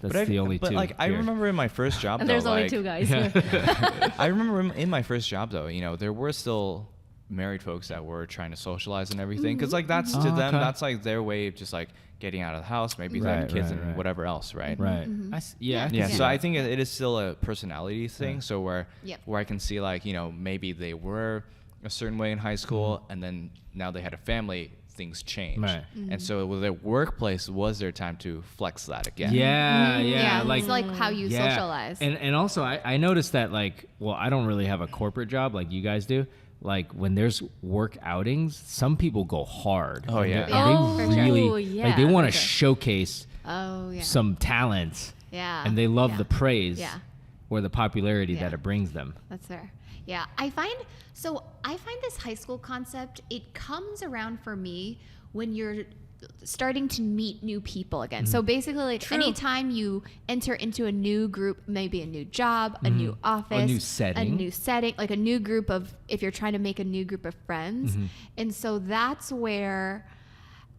that's
But
the only
but
two.
like I
here.
remember in my first job,
And
though,
there's only
like,
two guys.
I remember in my first job though, there were still married folks that were trying to socialize and everything, because like that's to
Oh,
them,
okay.
that's like their way of just like getting out of the house, maybe having
Right,
kids
right,
and
right.
whatever else, right?
Right.
Mm-hmm.
Yeah. I can
Yeah,
see
so
that.
I think it is still a personality thing. So where
Yep.
I can see like maybe they were a certain way in high school, and then now they had a family, things changed,
Right.
and so with their workplace was their time to flex that again.
Yeah.
Yeah.
Like
it's like how you
yeah.
socialize.
And also I noticed that like, well, I don't really have a corporate job like you guys do. Like when there's work outings, some people go hard.
Oh,
And
yeah.
they're- and
Oh,
they
for sure.
really
Yeah,
like they want
for
to
sure.
showcase
Oh yeah.
some talents.
Yeah.
And they love
Yeah.
the praise
Yeah.
or the popularity
Yeah.
that it brings them.
That's fair. Yeah, I find this high school concept, it comes around for me when you're starting to meet new people again. So basically, like anytime you enter into a new group, maybe a new job, a new office,
new setting.
like a new group of, if you're trying to make a new group of friends. And so that's where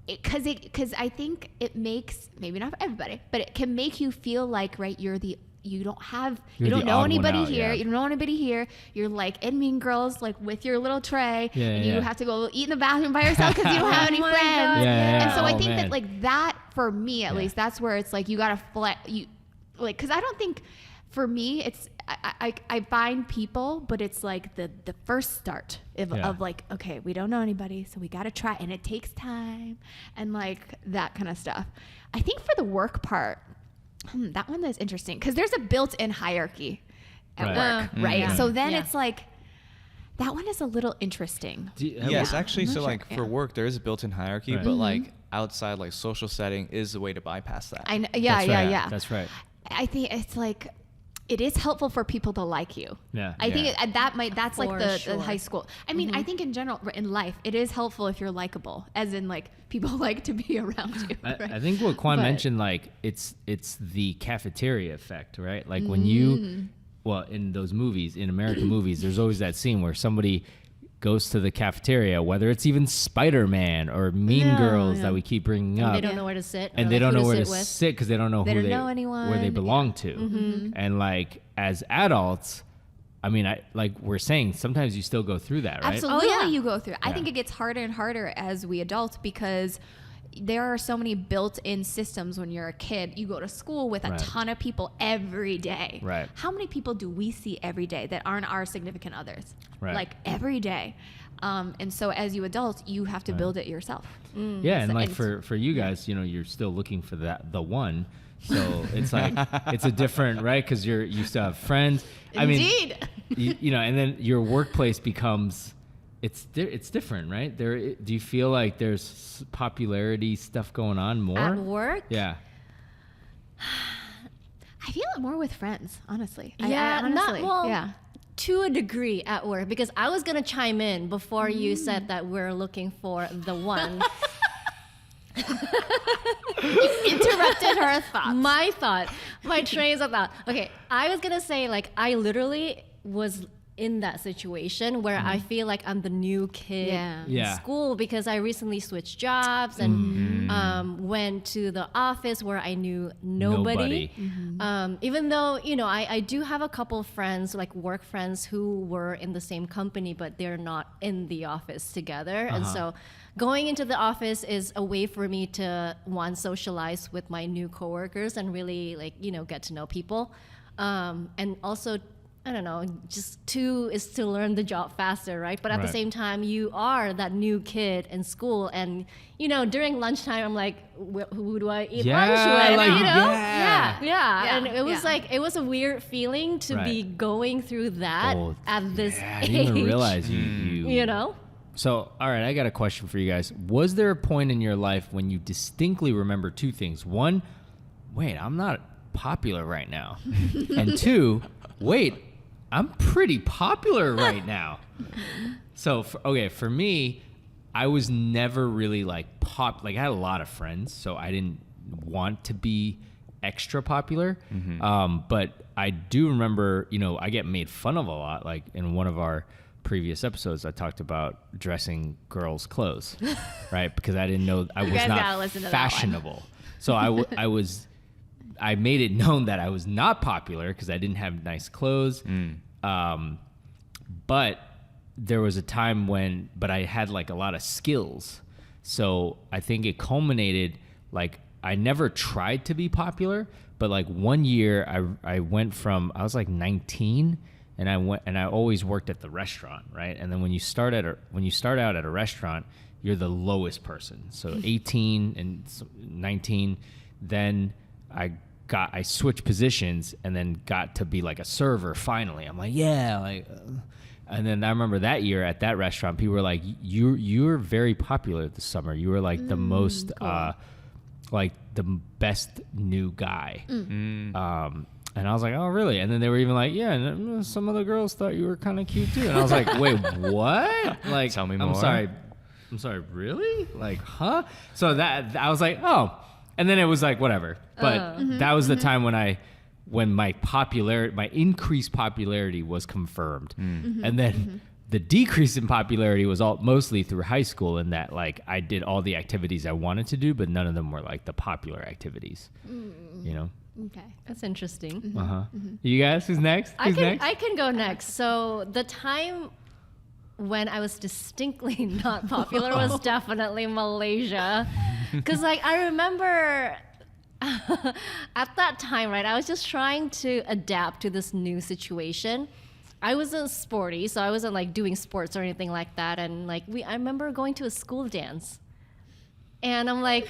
because I think it makes, maybe not for everybody, but it can make you feel like, right, you don't
You're
know
the odd one
anybody
out,
here.
yeah.
You don't know anybody here. You're like in Mean Girls, like with your little tray,
Yeah,
and
yeah.
you have to go eat in the bathroom by yourself because you don't have any
Oh my
friends.
God,
Yeah,
And so I
oh,
think
man.
that like that for me at
Yeah.
least, that's where it's like you gotta because I don't think for me it's I find people, but it's like the first start
Yeah.
of like, okay, we don't know anybody, so we gotta try, and it takes time and like that kind of stuff. I think for the work part, that one is interesting because there's a built-in hierarchy at
Right.
work, right?
yeah.
So then
Yeah.
it's like that one is a little interesting.
Yes, actually,
I'm
so
not
like
sure.
for
Yeah.
work, there is a built-in hierarchy,
Right.
but like outside, like social setting is the way to bypass that.
I know, yeah,
That's
yeah,
right.
yeah.
That's right.
I think it's like it is helpful for people to like you.
Yeah.
I think
Yeah.
that's like
For
the
sure.
high school. I mean, I think in general in life, it is helpful if you're likable, as in like people like to be around you. Right?
I think what Quan
But-
mentioned, like it's the cafeteria effect, right? Like when you, well, in those movies, in American movies, there's always that scene where somebody goes to the cafeteria, whether it's even Spider-Man or Mean
Yeah,
Girls
yeah.
that we keep bringing
And
up.
they don't know where to sit.
And
or,
they
like,
don't
who
know where to
sit with.
sit because they don't know
They
where
don't know anyone.
they belong to.
Mm-hmm.
And like as adults, I mean, like we're saying, sometimes you still go through that, right?
Absolutely,
Oh, yeah.
you go through. I
Yeah.
think it gets harder and harder as we adults because there are so many built-in systems when you're a kid. You go to school with a ton of people every day.
Right.
How many people do we see every day that aren't our significant others?
Right.
Like every day. And so as you adults, you have to build it yourself.
Yeah, and like for you guys, you know, you're still looking for the one. So it's like it's a different, right? Because you still have friends.
Indeed.
I mean, you know, and then your workplace becomes it's different, right? Do you feel like there's popularity stuff going on more
At work?
Yeah.
I feel it more with friends, honestly.
Yeah,
honestly, yeah.
To a degree at work, because I was gonna chime in before you said that we're looking for the one.
Interrupted her thoughts.
My trains of thought. Okay, I was gonna say, like, I literally was in that situation where I feel like I'm the new kid in school because I recently switched jobs and went to the office where I knew nobody. Even though, you know, I do have a couple of friends, like work friends, who were in the same company, but they're not in the office together. And so going into the office is a way for me to, one, socialize with my new coworkers and really, like, you know, get to know people. And also, I don't know, just two is to learn the job faster, right? But at the same time, you are that new kid in school. And, you know, during lunchtime, I'm like, who do I eat lunch with?
Like,
you know?
yeah.
And it was like, it was a weird feeling to be going through that at this age.
I didn't even realize
you know?
So, all right, I got a question for you guys. Was there a point in your life when you distinctly remember two things? One, wait, I'm not popular right now. And two, wait, I'm pretty popular right now. So, for me, I was never really like I had a lot of friends, so I didn't want to be extra popular. But I do remember, you know, I get made fun of a lot. Like in one of our previous episodes, I talked about dressing girls' clothes, right? Because I didn't know I was not fashionable. So I made it known that I was not popular because I didn't have nice clothes. But there was a time but I had like a lot of skills. So I think it culminated, like, I never tried to be popular, but like one year I went from, I was like 19 and I always worked at the restaurant, right? And then when you start out at a restaurant, you're the lowest person. So 18 and 19, then I switched positions and then got to be like a server finally. I'm like, and then I remember that year at that restaurant, people were like, you're very popular this summer. You were like the most, cool. Like the best new guy. And I was like, oh, really? And then they were even like, yeah, and some of the girls thought you were kind of cute too. And I was like, wait, what? Like,
tell me more.
I'm sorry, really? Like, huh? So that I was like, oh. And then it was like, whatever. But that was the time when my increased popularity was confirmed. And then the decrease in popularity was mostly through high school, in that, like, I did all the activities I wanted to do, but none of them were like the popular activities, you know?
Okay, that's interesting.
You guys, who's next?
I can go next. So the time when I was distinctly not popular was definitely Malaysia. Because, like, I remember at that time, right, I was just trying to adapt to this new situation. I wasn't sporty, so I wasn't, like, doing sports or anything like that. And, like, I remember going to a school dance. And I'm like,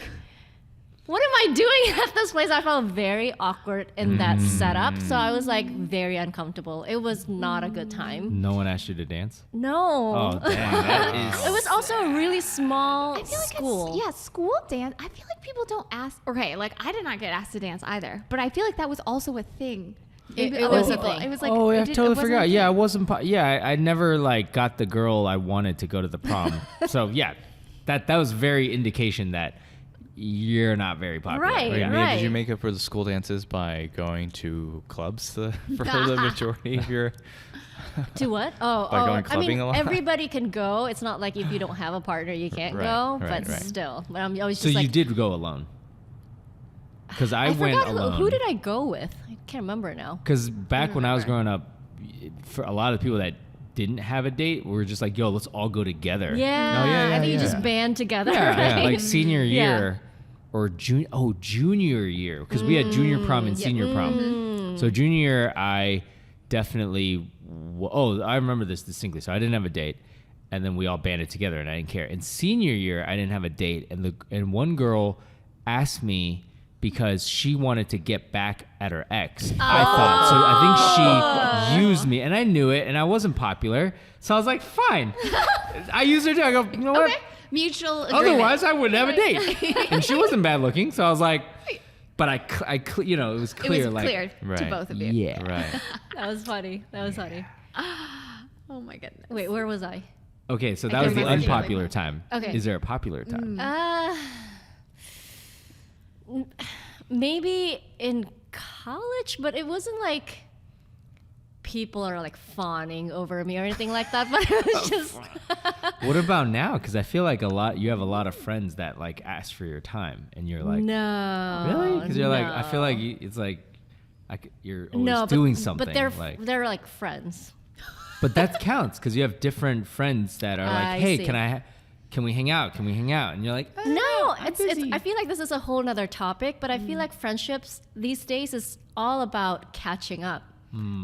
what am I doing at this place? I felt very awkward in that setup. So I was, like, very uncomfortable. It was not a good time.
No one asked you to dance?
No.
Oh, dang. That is...
It was also a really small
I feel like
school.
School dance. I feel like people don't ask. Okay, like, I did not get asked to dance either. But I feel like that was also a thing.
It was a thing.
It was like,
I totally forgot. Yeah, I wasn't. I never, like, got the girl I wanted to go to the prom. So yeah, that was very indication that you're not very popular.
Right.
Yeah. Did you make up for the school dances by going to clubs for the majority of your?
To what?
Going clubbing a lot?
Everybody can go. It's not like if you don't have a partner, you can't go. But still, I'm always just
you did go alone? Because I went alone.
Who did I go with? I can't remember now.
Because back when I was growing up, for a lot of people that didn't have a date. We were just like, yo, let's all go together.
Yeah. I think you just band together.
Yeah,
right?
like senior year or junior year, because we had junior prom and senior prom. So junior year, I definitely, I remember this distinctly. So I didn't have a date, and then we all banded together, and I didn't care. And senior year, I didn't have a date, and one girl asked me because she wanted to get back at her ex. I thought. So I think she used me, and I knew it, and I wasn't popular. So I was like, fine. I used her too. I go, you know what?
Okay. Mutual agreement.
Otherwise, I wouldn't have a date. And she wasn't bad looking, so I was like, but it was clear.
It was clear to
Right.
both of you.
Yeah.
Right.
That was funny.
Oh my goodness.
Wait, where was I?
Okay, so
I
that
can't
was the
remember.
unpopular time.
Okay.
Is there a popular time?
Maybe in college, but it wasn't like people are like fawning over me or anything like that. But it was just
What about now? Because I feel like you have a lot of friends that like ask for your time, and you're like,
no.
really? Because you're like, I
no.
feel like it's like you're always
no,
doing
but,
something.
But they're
like,
they're like friends.
but that counts because you have different friends that are like,
I
hey,
see.
can we hang out? Can we hang out? And you're like,
No,
I'm
it's.
busy.
I feel like this is a whole nother topic, but I feel like friendships these days is all about catching up.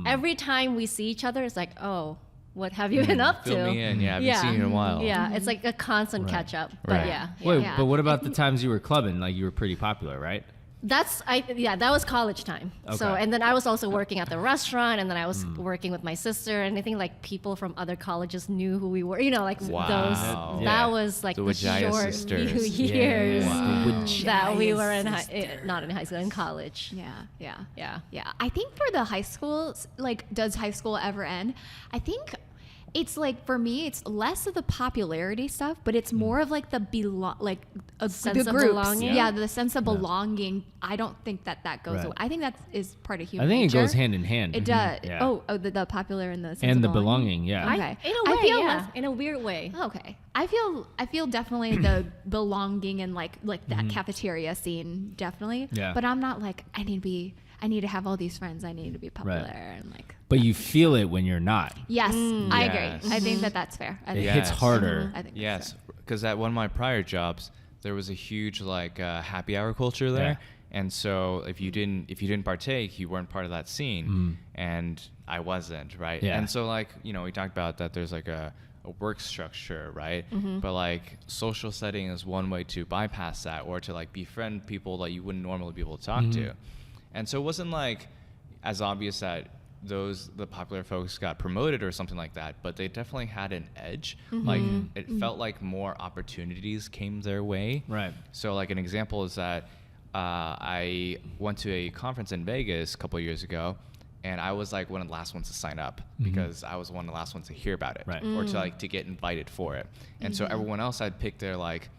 Every time we see each other, it's like, oh, what have you been up to?
Fill me in. Yeah, I haven't seen you in a while.
Yeah, it's like a constant catch up. But
Right.
yeah.
Wait,
Yeah.
but what about the times you were clubbing? Like you were pretty popular, right?
That was college time. So,
Okay.
and then I was also working at the restaurant, and then I was working with my sister, and I think like people from other colleges knew who we were, like
Wow.
those,
Yeah.
that was like
The
the
Wajaya
short
sisters.
few years
Wow.
that we were not in high school, in college.
Yeah.
Yeah.
I think for the high schools, like, does high school ever end? I think it's like, for me, it's less of the popularity stuff, but it's more of like the
Sense
the
of
groups.
belonging?
Yeah, the sense of belonging. I don't think that goes
Right.
away. I think that is part of human
I think
nature.
it goes hand in hand.
It does.
Yeah.
Oh, the popular and the sense
And
of
the belonging, yeah.
Okay.
In a way,
I feel
yeah.
less-
In a weird way.
Okay. I feel definitely the belonging and like that cafeteria scene, definitely.
Yeah.
But I'm not like, I need to have all these friends. I need to be popular and like.
But you feel it when you're not.
Yes, I
Yes.
agree. I think that's fair. I
It
think
hits
Yes.
harder.
I think that's
Yes,
fair.
because at one of my prior jobs, there was a huge like happy hour culture there, and so if you didn't partake, you weren't part of that scene, and I wasn't, right?
Yeah.
And so like we talked about that there's like a work structure, right? But like social setting is one way to bypass that, or to like befriend people that you wouldn't normally be able to talk to, and so it wasn't like as obvious that the popular folks got promoted or something like that, but they definitely had an edge. Like it felt like more opportunities came their way.
Right.
So like an example is that I went to a conference in Vegas a couple of years ago, and I was like one of the last ones to sign up because I was one of the last ones to hear about it,
Right.
or to get invited for it. And so everyone else had picked their like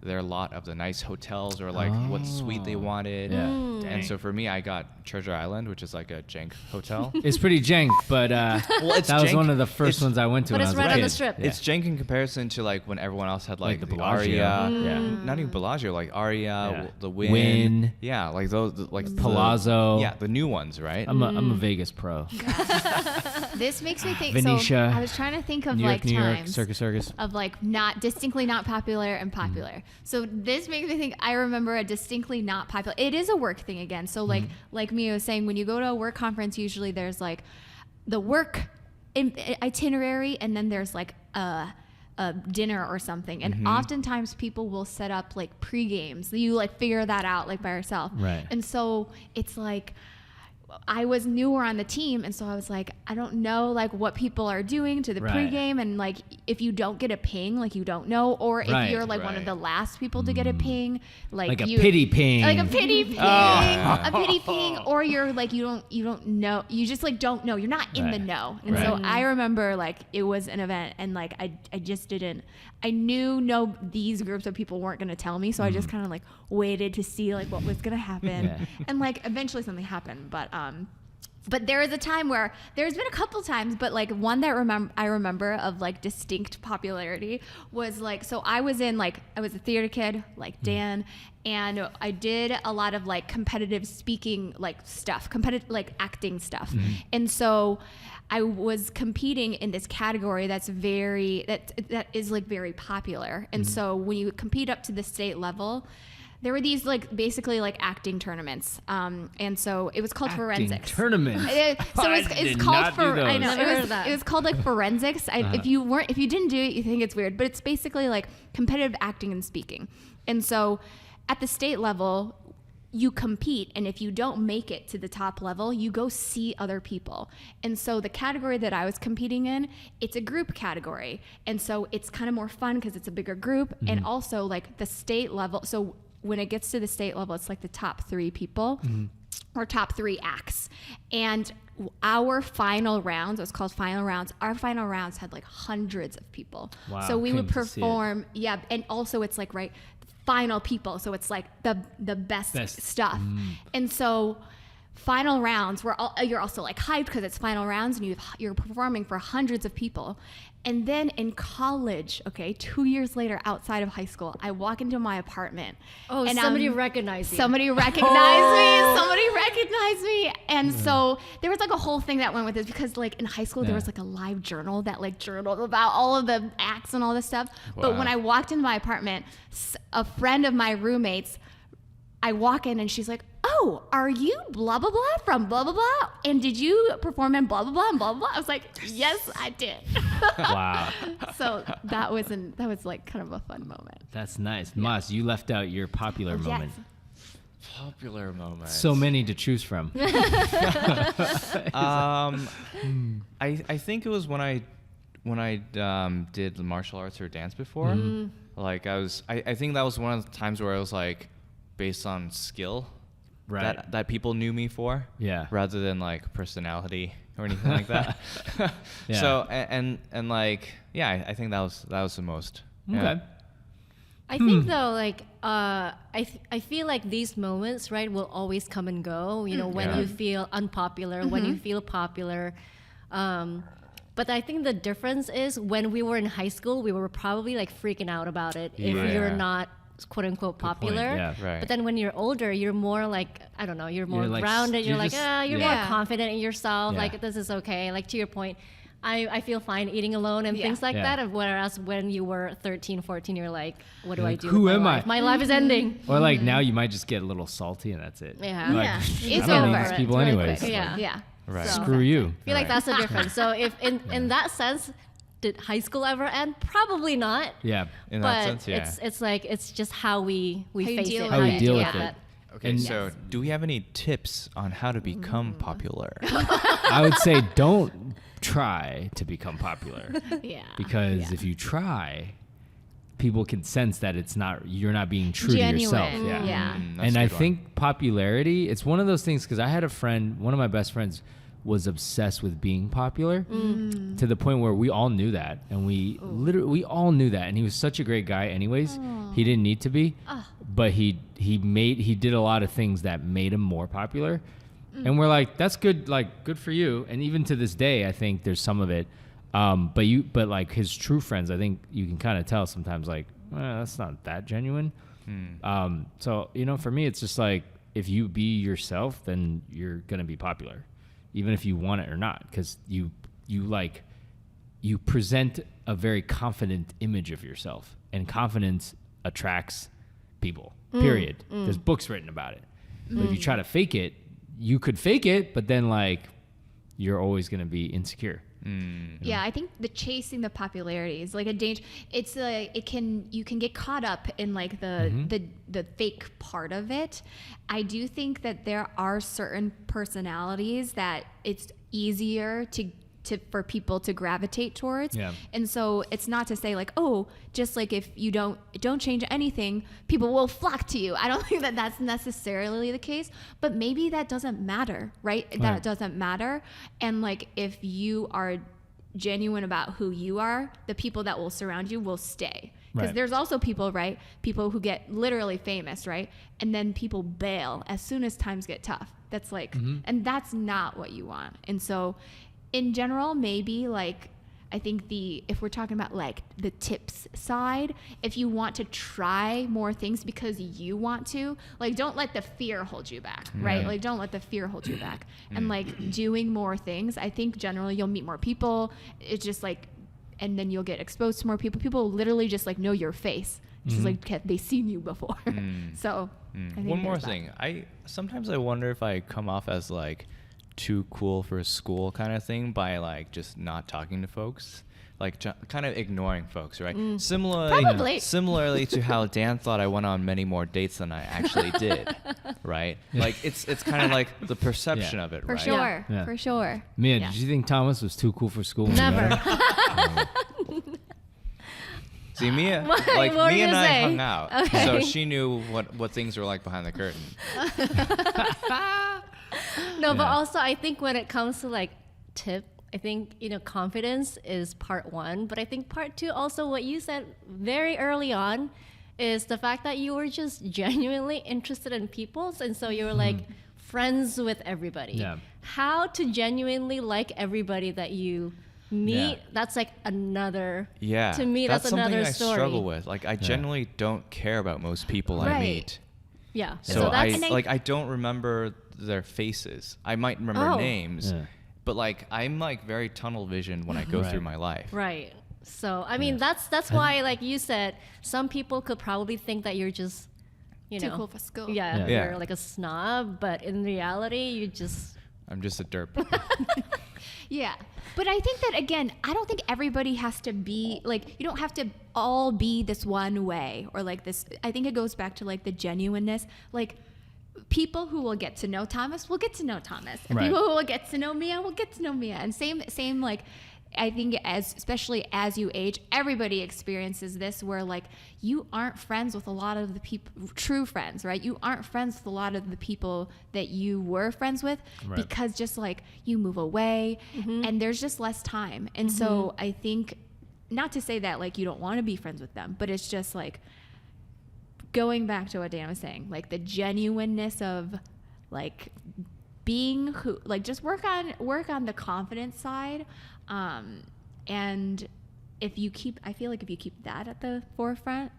their lot of the nice hotels or like what suite they wanted.
Yeah.
And
Dang.
so for me, I got Treasure Island, which is like a jank hotel.
It's pretty jank, but
it's
that was
jank.
one of the first ones I went to
But
when
it's
I was
right
a
on
kid.
the strip.
Yeah.
It's jank in comparison to like when everyone else had like,
the
the
Bellagio.
Aria,
Yeah.
not even Bellagio, like Aria,
Yeah.
the Wynn.
Wynn.
Yeah, like those, like
Palazzo.
Yeah, the new ones, right?
I'm a Vegas pro.
This makes me think.
Venetia.
So I was trying to think of
New
like
York, New York,
times
Circus.
of like not distinctly not popular and popular. So this makes me think. I remember a distinctly not popular. It is a work thing again. So like Mia was saying, when you go to a work conference, usually there's like the work itinerary, and then there's like a dinner or something. And oftentimes people will set up like pre-games. You like figure that out like by yourself.
Right.
And so it's like, I was newer on the team, and so I was like, I don't know like what people are doing to the
Right.
pregame, and like if you don't get a ping, like you don't know, or if
Right.
you're like one of
Right.
the last people to get a ping,
Like a
you,
pity ping.
like a pity ping,
Yeah.
a pity ping, or you're like you don't know, you just like don't know, you're not in
Right.
the know. And so
Right.
I remember like it was an event, and like I just didn't. I knew these groups of people weren't gonna tell me, so I just kind of like waited to see like what was gonna happen,
Yeah.
and like eventually something happened, but But there is a time where there's been a couple times, but like one that I remember of like distinct popularity was like, so I was a theater kid like Dan, and I did a lot of like competitive speaking like stuff, competitive like acting stuff. And so I was competing in this category that is like very popular. And so when you compete up to the state level, there were these like basically like acting tournaments, and so it was called forensics.
Tournament.
It's called I know
Never heard of that.
it was called like forensics. If you didn't do it, you think it's weird, but it's basically like competitive acting and speaking. And so at the state level, you compete, and if you don't make it to the top level, you go see other people. And so the category that I was competing in, it's a group category, and so it's kind of more fun because it's a bigger group, and also like the state level. So when it gets to the state level, it's like the top 3 people or top 3 acts. And our final rounds, it was called final rounds. Our final rounds had like hundreds of people.
Wow,
so we would
came to see it.
perform. Yeah. And also it's like, right, final people. So it's like the best stuff. And so final rounds you're also like hyped because it's final rounds and you're performing for hundreds of people. And then in college, 2 years later, outside of high school, I walk into my apartment.
Oh,
and
somebody recognized you.
Somebody recognized me. Somebody recognized me. And so there was like a whole thing that went with this because like in high school, there was like a live journal that like journaled about all of the acts and all this stuff.
Wow.
But when I walked into my apartment, a friend of my roommates, I walk in and she's like, "Oh, are you blah, blah, blah from blah, blah, blah? And did you perform in blah, blah, blah and blah, blah, blah?" I was like, "Yes, I did."
Wow.
So that was like kind of a fun moment.
That's nice. Mas, you left out your popular moment.
Popular moment.
So many to choose from.
I think it was when I did the martial arts or dance before. Like I think that was one of the times where I was like based on skill.
Right.
That people knew me for.
Yeah.
Rather than like personality or anything like that.
Yeah.
So and like I think that was the most. Yeah.
Okay.
I think though, like I feel like these moments, right, will always come and go. You know, when
Yeah.
you feel unpopular, when you feel popular. But I think the difference is when we were in high school, we were probably like freaking out about it if
Yeah.
you're not quote unquote popular.
Yeah.
Right.
But then when you're older, you're more like, I don't know, you're more
You're like
grounded. You're like,
just-
you're
yeah.
more confident in yourself.
Yeah.
Like, this is okay. Like, to your point, I feel fine eating alone and things like
Yeah.
that. Whereas when you were 13, 14, you're like, what do
You're
I
like,
do?
who
with
am
my
I?
life? My life is ending.
Or like now you might just get a little salty and that's it.
Yeah.
Like,
Yeah.
I
It's
don't
over.
need these people
It's really
anyways.
quick. Yeah.
Yeah.
Right.
So-
Screw you.
I feel like that's the difference. So if in that sense, did high school ever end? Probably not.
Yeah.
In
but
that sense, yeah.
it's like it's just how we
How you
face
deal
it.
with How we
deal with
yeah.
it.
Okay,
And-
so do we have any tips on how to become popular?
I would say don't try to become popular
Yeah.
because if you try, people can sense that you're not being true to yourself.
Genuine.
Yeah.
Yeah.
That's
And
a
I
good one.
think popularity, it's one of those things because I had a friend, one of my best friends was obsessed with being popular to the point where we all knew that. And we all knew that. And he was such a great guy anyways. He didn't need to be, but he did a lot of things that made him more popular. And we're like, that's good. Like good for you. And even to this day, I think there's some of it. But like his true friends, I think you can kind of tell sometimes like, that's not that genuine. So, for me, it's just like, if you be yourself, then you're going to be popular, even if you want it or not. Cause you present a very confident image of yourself, and confidence attracts people, period. There's books written about it. But if you try to fake it, you could fake it, but then like you're always going to be insecure.
Yeah, I think the chasing the popularity is like a danger. It's like you can get caught up in like the fake part of it. I do think that there are certain personalities that it's easier for people to gravitate towards.
Yeah.
And so it's not to say like, oh, just like if you don't change anything, people will flock to you. I don't think that that's necessarily the case, but maybe that doesn't matter, right? That doesn't matter. And like, if you are genuine about who you are, the people that will surround you will stay. Because
Right.
there's also people, right? People who get literally famous, right? And then people bail as soon as times get tough. That's like, and that's not what you want. And so in general, maybe like, I think if we're talking about like the tips side, if you want to try more things because you want to, like, don't let the fear hold you back, right? Like, don't let the fear hold you back. And like doing more things, I think generally you'll meet more people. It's just like, and then you'll get exposed to more people. People literally just like know your face. It's just like they've seen you before. So I think
One more
there's that.
thing. Sometimes I wonder if I come off as like too cool for school kind of thing by like just not talking to folks, like kind of ignoring folks, right?
Probably.
Similarly to how Dan thought I went on many more dates than I actually did, right? Like it's kind of like the perception of it,
For
right?
sure.
Yeah.
For sure.
Mia,
Yeah.
did you think Thomas was too cool for school? when you
Never.
met her?
See, Mia,
What?
like
What were
Mia
you
and
gonna
I
say?
hung out,
Okay.
so she knew what things were like behind the curtain.
No, but
Yeah.
also I think when it comes to like tip, I think, confidence is part one. But I think part two, also what you said very early on, is the fact that you were just genuinely interested in people. And so you were like friends with everybody.
Yeah.
How to genuinely like everybody that you meet,
Yeah.
that's like another,
Yeah,
to me, that's
something
another
I
story.
struggle with. Like I generally don't care about most people I
Right.
meet.
Yeah.
So
that's,
I don't remember their faces. I might remember
Oh.
names,
Yeah.
but like I'm like very tunnel vision when I go
Right.
through my life.
right. So, I mean, that's why, like you said, some people could probably think that you're just,
Too cool for school.
Yeah,
Yeah.
you're like a snob, but in reality, you just
I'm just a derp.
Yeah. But I think that, again, I don't think everybody has to be, like, you don't have to all be this one way or like this. I think it goes back to like the genuineness. Like, people who will get to know Thomas will get to know Thomas. And
Right.
people who will get to know Mia will get to know Mia. And same like, I think especially as you age, everybody experiences this where like you aren't friends with a lot of the people, true friends, right? You aren't friends with a lot of the people that you were friends with
Right.
because just like you move away and there's just less time. And so I think, not to say that like you don't want to be friends with them, but it's just like going back to what Dan was saying, like the genuineness of like being who, like just work on the confidence side. And if you keep, I feel like if you keep that at the forefront,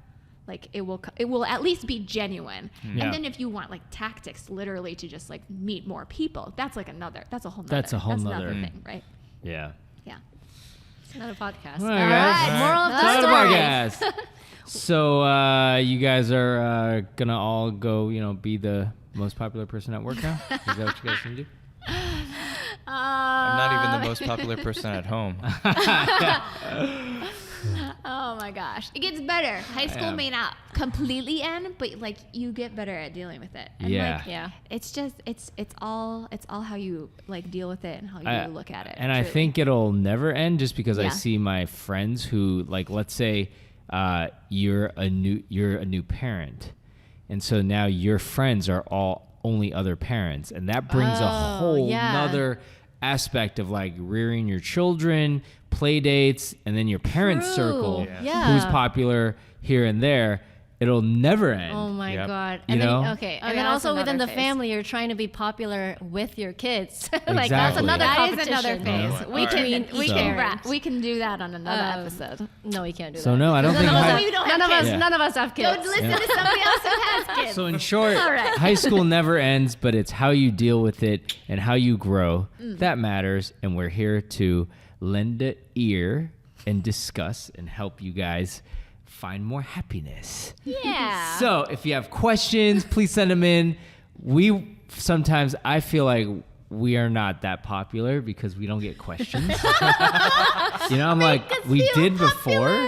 like it will at least be genuine.
Yeah.
And then if you want like tactics literally to just like meet more people, that's like that's a whole nother,
That's a whole
another
nother-
thing, right?
Yeah.
Yeah.
it's not a podcast.
All
All
right,
right,
guys.
moral of
Not
the
a
story.
podcast. So you guys are gonna all go, be the most popular person at work now? Is that what you guys can do?
I'm not even the most popular person at home.
Oh my gosh, it gets better. High school
Yeah.
may not completely end, but like you get better at dealing with it. And
Yeah.
like,
Yeah.
it's just it's all how you like deal with it and how you look at it.
And I
truly.
think it'll never end just because I
Yeah.
see my friends who, like, let's say you're a new parent, and so now your friends are all only other parents, and that brings a whole
yeah.
nother aspect of like rearing your children, play dates, and then your parents'
True.
circle,
Yeah.
who's popular here and there. It'll never end.
Oh my
Yep.
God.
You
And then,
know?
okay.
Oh,
And
yeah,
then
that's
also within
another
the
phase.
family, you're trying to be popular with your kids. Like that's
Exactly.
another
that is
competition.
another phase.
Oh,
We
all
can
right.
we
So-
can
parents.
we can do that on another
Um,
episode.
No, we can't do
So
that.
no, I don't think
None of
high-
us, none of us,
Yeah.
none of us have kids.
Go listen to somebody else who has kids.
So in short,
All right.
high school never ends, but it's how you deal with it and how you grow that matters. And we're here to lend an ear and discuss and help you guys find more happiness.
Yeah.
So if you have questions, please send them in. I feel like we are not that popular because we don't get questions. I'm like, we did before.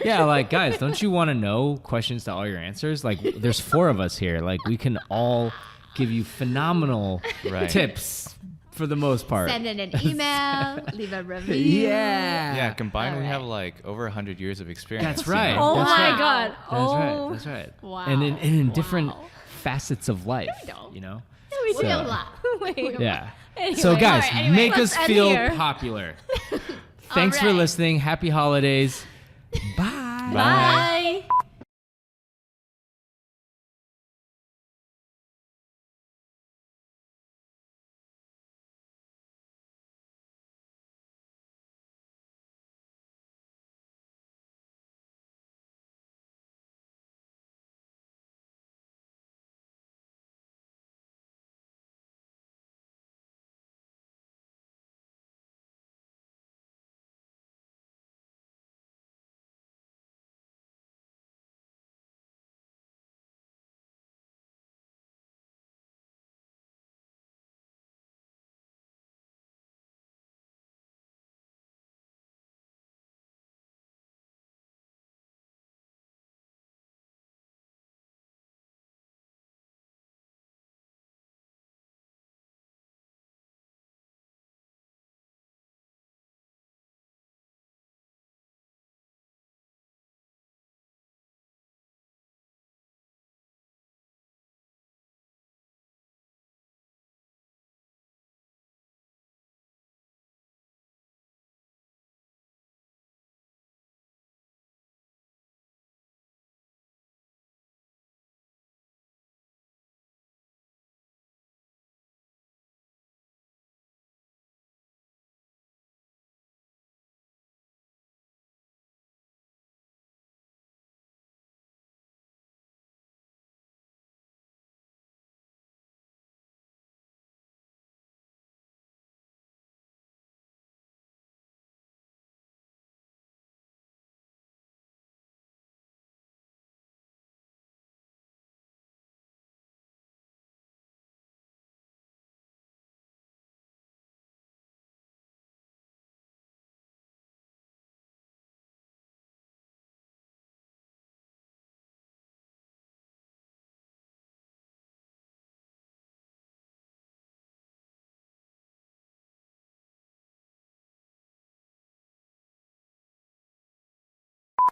Yeah, like, guys, don't you want to know questions to all your answers? Like, there's 4 of us here. Like, we can all give you phenomenal
Right.
tips for the most part.
Send in an email, leave a review.
Yeah.
Yeah, combined we
All
have
right.
like over 100 years of experience.
That's right.
Oh
That's
my
right.
God.
That's
oh.
right. That's right.
Wow.
And in different
Wow.
facets of life,
don't.
you know?
We do
So-
a lot.
Wait.
Yeah.
Anyway.
So guys,
All right, anyway,
make
let's
us
end
feel
here.
popular. Thanks for
right.
listening. Happy holidays. Bye.
Bye.
Bye.